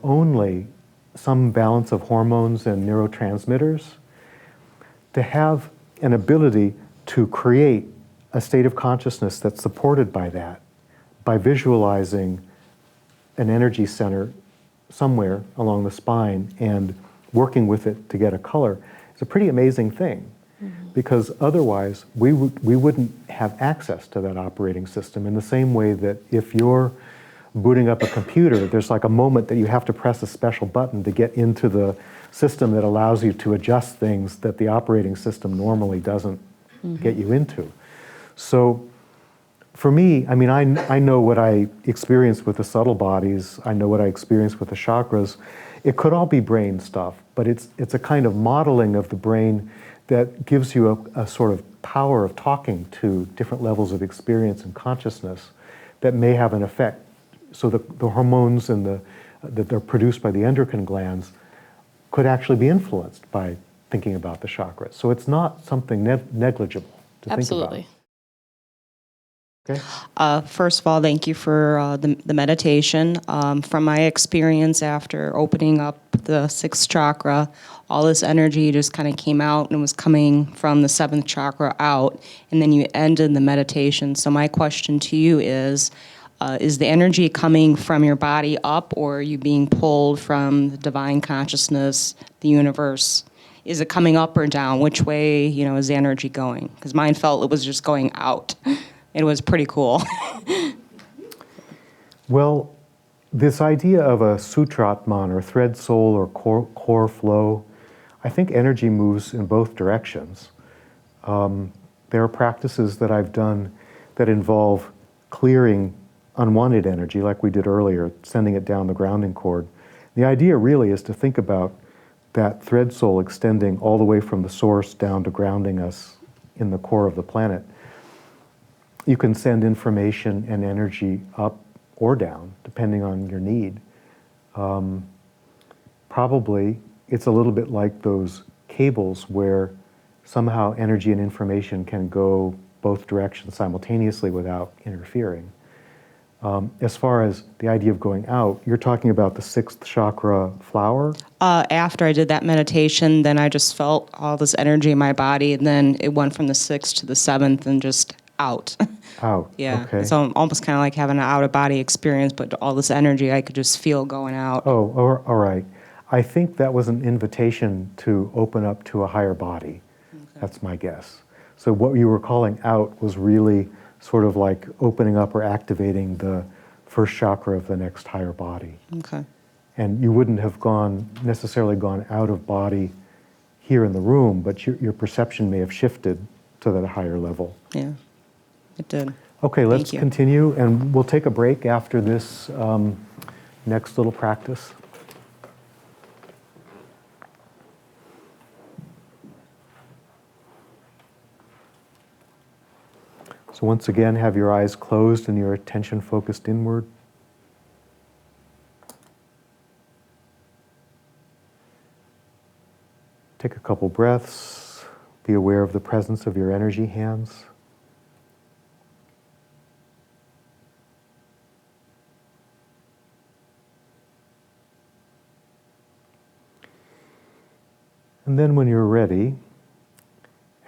only some balance of hormones and neurotransmitters, to have an ability to create a state of consciousness that's supported by that, by visualizing an energy center somewhere along the spine and working with it to get a color, is a pretty amazing thing. Because otherwise, we wouldn't have access to that operating system in the same way that if you're booting up a computer, there's like a moment that you have to press a special button to get into the system that allows you to adjust things that the operating system normally doesn't get you into. So for me, I mean, I know what I experienced with the subtle bodies, I know what I experienced with the chakras. It could all be brain stuff, but it's a kind of modeling of the brain that gives you a sort of power of talking to different levels of experience and consciousness that may have an effect. So the hormones that are produced by the endocrine glands could actually be influenced by thinking about the chakras. So it's not something negligible to Absolutely. think about. Okay. First of all, thank you for the meditation. From my experience after opening up the sixth chakra, all this energy just kind of came out and was coming from the seventh chakra out, and then you ended the meditation. So my question to you is the energy coming from your body up, or are you being pulled from the divine consciousness, the universe? Is it coming up or down? Which way, is the energy going? Because mine felt it was just going out. It was pretty cool. Well, this idea of a sutratman or thread soul or core flow, I think energy moves in both directions. There are practices that I've done that involve clearing unwanted energy, like we did earlier, sending it down the grounding cord. The idea really is to think about that thread soul extending all the way from the source down to grounding us in the core of the planet. You can send information and energy up or down, depending on your need. Probably it's a little bit like those cables where somehow energy and information can go both directions simultaneously without interfering. As far as the idea of going out, you're talking about the sixth chakra flower? After I did that meditation, then I just felt all this energy in my body, and then it went from the sixth to the seventh and just out. Out, Yeah. okay. It's almost kind of like having an out-of-body experience, but all this energy I could just feel going out. Oh, all right. I think that was an invitation to open up to a higher body. Okay. That's my guess. So what you were calling out was really sort of like opening up or activating the first chakra of the next higher body. Okay. And you wouldn't have necessarily gone out of body here in the room, but your perception may have shifted to that higher level. Yeah, it did. Okay, let's Thank you. continue, and we'll take a break after this next little practice. So once again, have your eyes closed and your attention focused inward. Take a couple breaths. Be aware of the presence of your energy hands. And then when you're ready,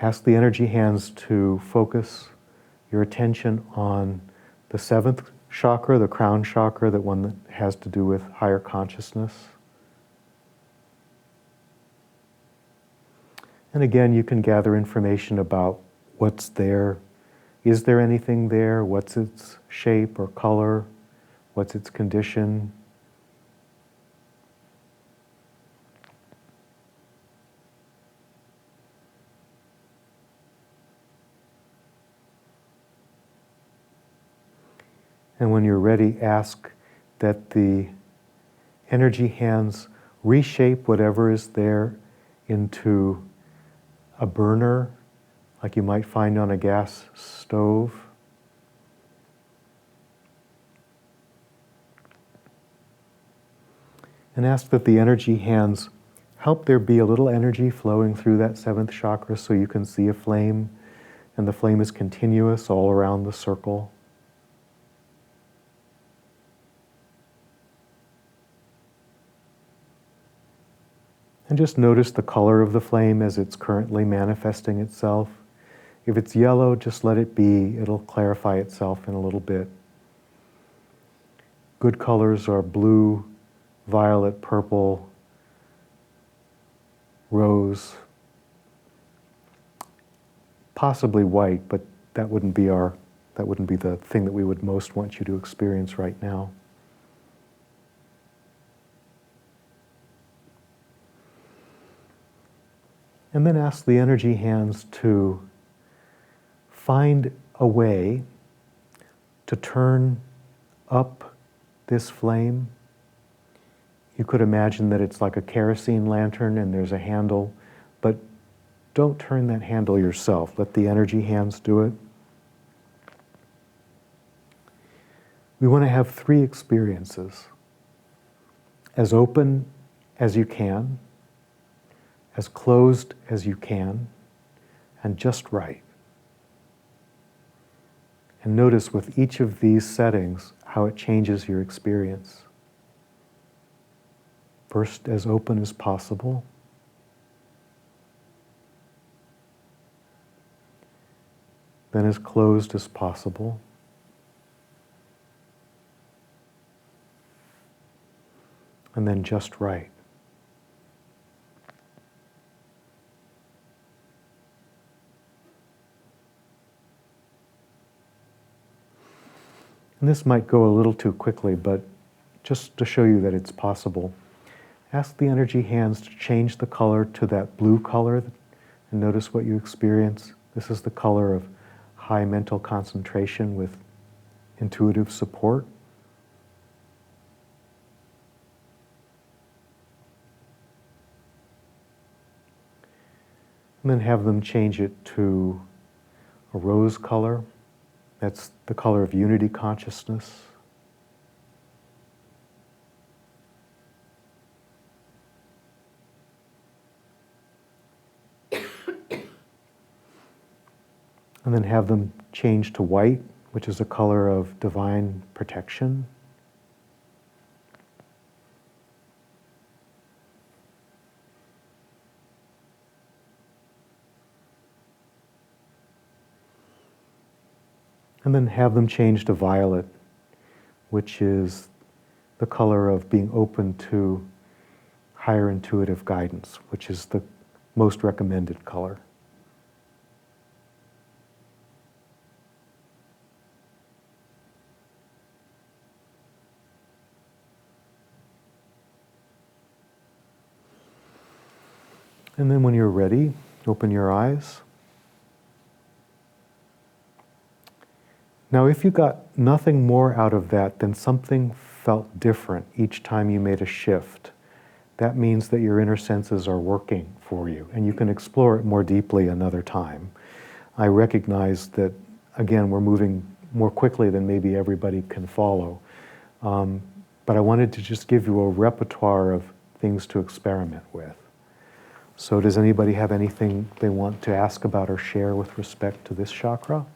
ask the energy hands to focus your attention on the seventh chakra, the crown chakra, that one that has to do with higher consciousness. And again, you can gather information about what's there. Is there anything there? What's its shape or color? What's its condition? And when you're ready, ask that the energy hands reshape whatever is there into a burner, like you might find on a gas stove. And ask that the energy hands help there be a little energy flowing through that seventh chakra so you can see a flame, and the flame is continuous all around the circle. And just notice the color of the flame as it's currently manifesting itself. If it's yellow, just let it be. It'll clarify itself in a little bit. Good colors are blue, violet, purple, rose, possibly white, but that wouldn't be the thing that we would most want you to experience right now. And then ask the energy hands to find a way to turn up this flame. You could imagine that it's like a kerosene lantern and there's a handle, but don't turn that handle yourself. Let the energy hands do it. We want to have 3 experiences: as open as you can, as closed as you can, and just right. And notice with each of these settings how it changes your experience. First, as open as possible. Then as closed as possible. And then just right. And this might go a little too quickly, but just to show you that it's possible, ask the energy hands to change the color to that blue color and notice what you experience. This is the color of high mental concentration with intuitive support. And then have them change it to a rose color. That's the color of unity consciousness. And then have them change to white, which is a color of divine protection. And then have them change to violet, which is the color of being open to higher intuitive guidance, which is the most recommended color. And then when you're ready, open your eyes. Now, if you got nothing more out of that than something felt different each time you made a shift, that means that your inner senses are working for you, and you can explore it more deeply another time. I recognize that, again, we're moving more quickly than maybe everybody can follow, but I wanted to just give you a repertoire of things to experiment with. So does anybody have anything they want to ask about or share with respect to this chakra?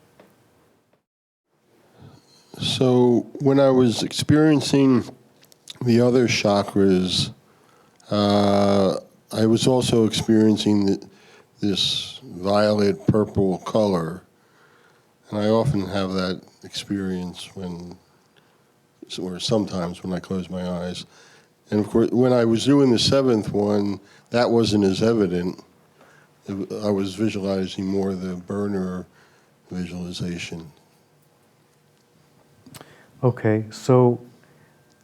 So when I was experiencing the other chakras, I was also experiencing this violet purple color, and I often have that experience when or sometimes when I close my eyes. And of course, when I was doing the seventh one, that wasn't as evident. I was visualizing more the burner visualization. Okay, so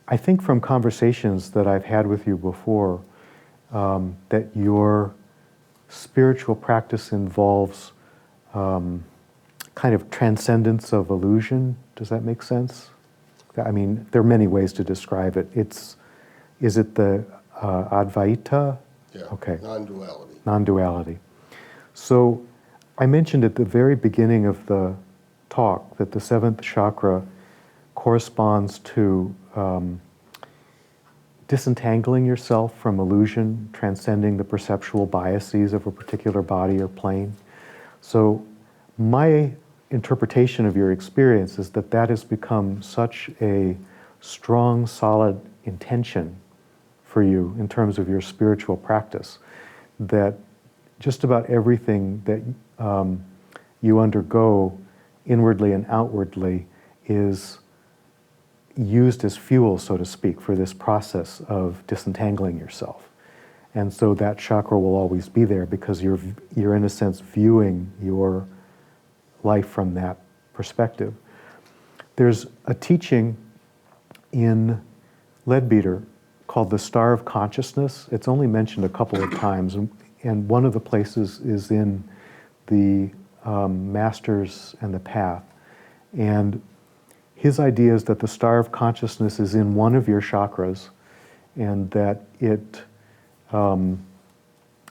I think from conversations that I've had with you before, that your spiritual practice involves kind of transcendence of illusion. Does that make sense? I mean, there are many ways to describe it. Is it the Advaita? Yeah, okay. non-duality. Non-duality. So I mentioned at the very beginning of the talk that the seventh chakra corresponds to disentangling yourself from illusion, transcending the perceptual biases of a particular body or plane. So my interpretation of your experience is that that has become such a strong, solid intention for you in terms of your spiritual practice that just about everything that you undergo inwardly and outwardly is used as fuel, so to speak, for this process of disentangling yourself. And so that chakra will always be there because you're in a sense viewing your life from that perspective. There's a teaching in Leadbeater called the Star of Consciousness. It's only mentioned a couple of times, and one of the places is in the Masters and the Path. And his idea is that the Star of Consciousness is in one of your chakras, and that it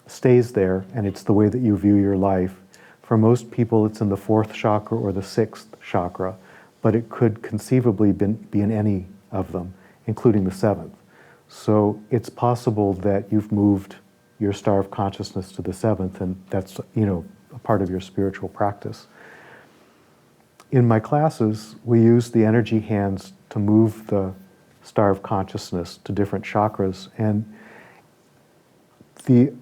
stays there, and it's the way that you view your life. For most people, it's in the fourth chakra or the sixth chakra, but it could conceivably be in any of them, including the seventh. So it's possible that you've moved your star of consciousness to the seventh, and that's, a part of your spiritual practice. In my classes, we use the energy hands to move the star of consciousness to different chakras, and the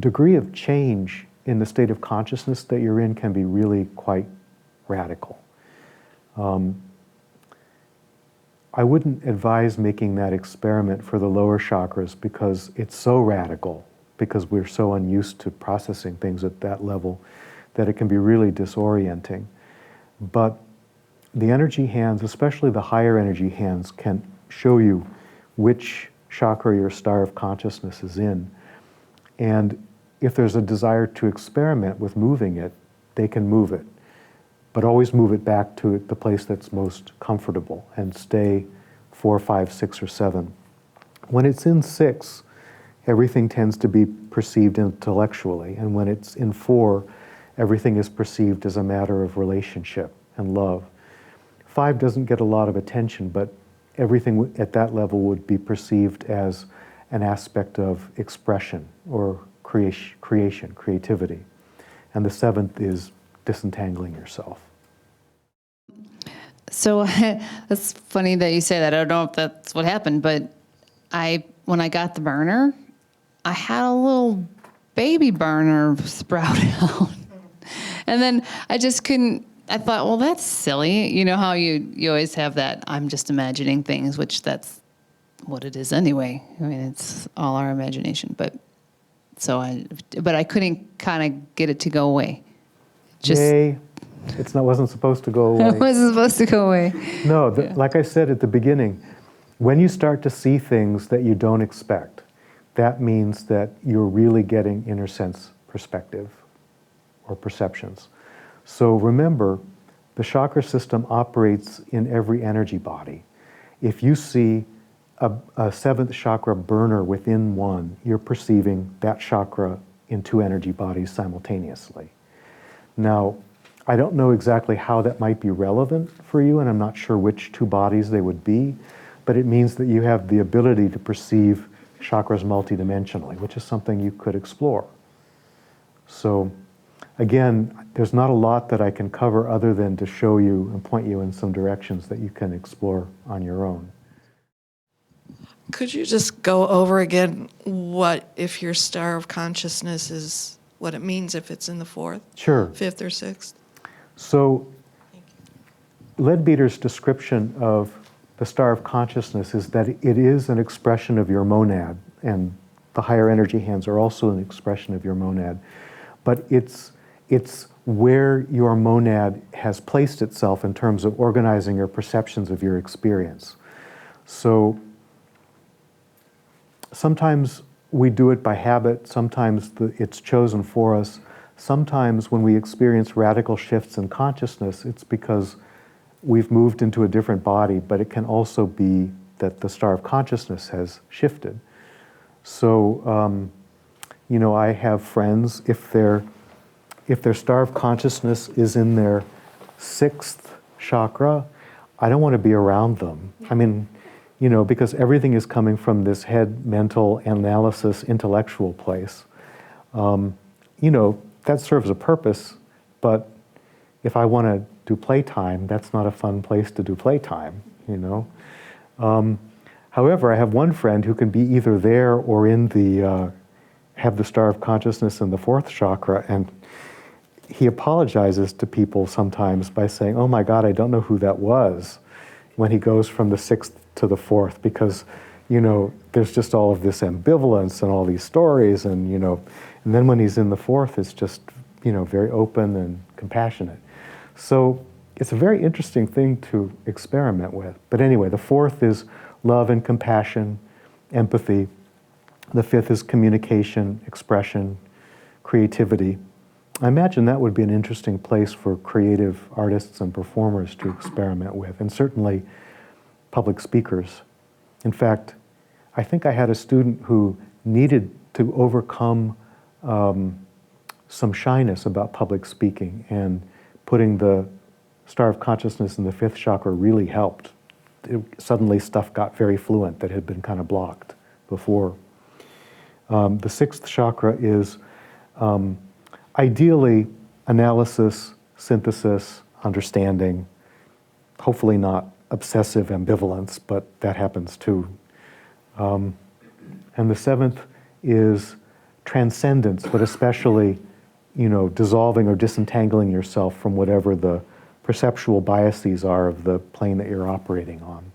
degree of change in the state of consciousness that you're in can be really quite radical. I wouldn't advise making that experiment for the lower chakras because it's so radical, because we're so unused to processing things at that level, that it can be really disorienting. But the energy hands, especially the higher energy hands, can show you which chakra your star of consciousness is in. And if there's a desire to experiment with moving it, they can move it. But always move it back to the place that's most comfortable and stay 4, 5, 6, or 7. When it's in 6, everything tends to be perceived intellectually. And when it's in 4, everything is perceived as a matter of relationship and love. 5 doesn't get a lot of attention, but everything at that level would be perceived as an aspect of expression or creativity. And the 7th is disentangling yourself. So that's funny that you say that. I don't know if that's what happened, but when I got the burner, I had a little baby burner sprout out. And then I just couldn't, I thought, well, that's silly. You know how you always have that, I'm just imagining things, which that's what it is anyway. I mean, it's all our imagination. But I couldn't kind of get it to go away. Yay. Wasn't supposed to go away. It wasn't supposed to go away. No, like I said at the beginning, when you start to see things that you don't expect, that means that you're really getting inner sense perspective or perceptions. So remember, the chakra system operates in every energy body. If you see a 7th chakra burner within one, you're perceiving that chakra in 2 energy bodies simultaneously. Now, I don't know exactly how that might be relevant for you, and I'm not sure which 2 bodies they would be, but it means that you have the ability to perceive chakras multidimensionally, which is something you could explore. So, again, there's not a lot that I can cover other than to show you and point you in some directions that you can explore on your own. Could you just go over again what if your star of consciousness is, what it means if it's in the 4th, Sure. 5th, or 6th? So, Leadbeater's description of the star of consciousness is that it is an expression of your monad, and the higher energy hands are also an expression of your monad. But it's where your monad has placed itself in terms of organizing your perceptions of your experience. So sometimes we do it by habit, sometimes it's chosen for us. Sometimes when we experience radical shifts in consciousness, it's because we've moved into a different body, but it can also be that the star of consciousness has shifted. So, I have friends, if their star of consciousness is in their 6th chakra, I don't want to be around them. I mean, because everything is coming from this head, mental, analysis, intellectual place. That serves a purpose, but if I want to do playtime, that's not a fun place to do playtime, However, I have one friend who can be either there or in have the star of consciousness in the 4th chakra, and he apologizes to people sometimes by saying, "Oh my God, I don't know who that was," when he goes from the 6th to the 4th, because, there's just all of this ambivalence and all these stories, and then when he's in the 4th, it's just, very open and compassionate. So it's a very interesting thing to experiment with. But anyway, the 4th is love and compassion, empathy. The 5th is communication, expression, creativity. I imagine that would be an interesting place for creative artists and performers to experiment with, and certainly public speakers. In fact, I think I had a student who needed to overcome some shyness about public speaking, and putting the star of consciousness in the 5th chakra really helped. Suddenly stuff got very fluent that had been kind of blocked before. The 6th chakra is ideally analysis, synthesis, understanding, hopefully not obsessive ambivalence, but that happens too. And the 7th is transcendence, but especially, dissolving or disentangling yourself from whatever the perceptual biases are of the plane that you're operating on.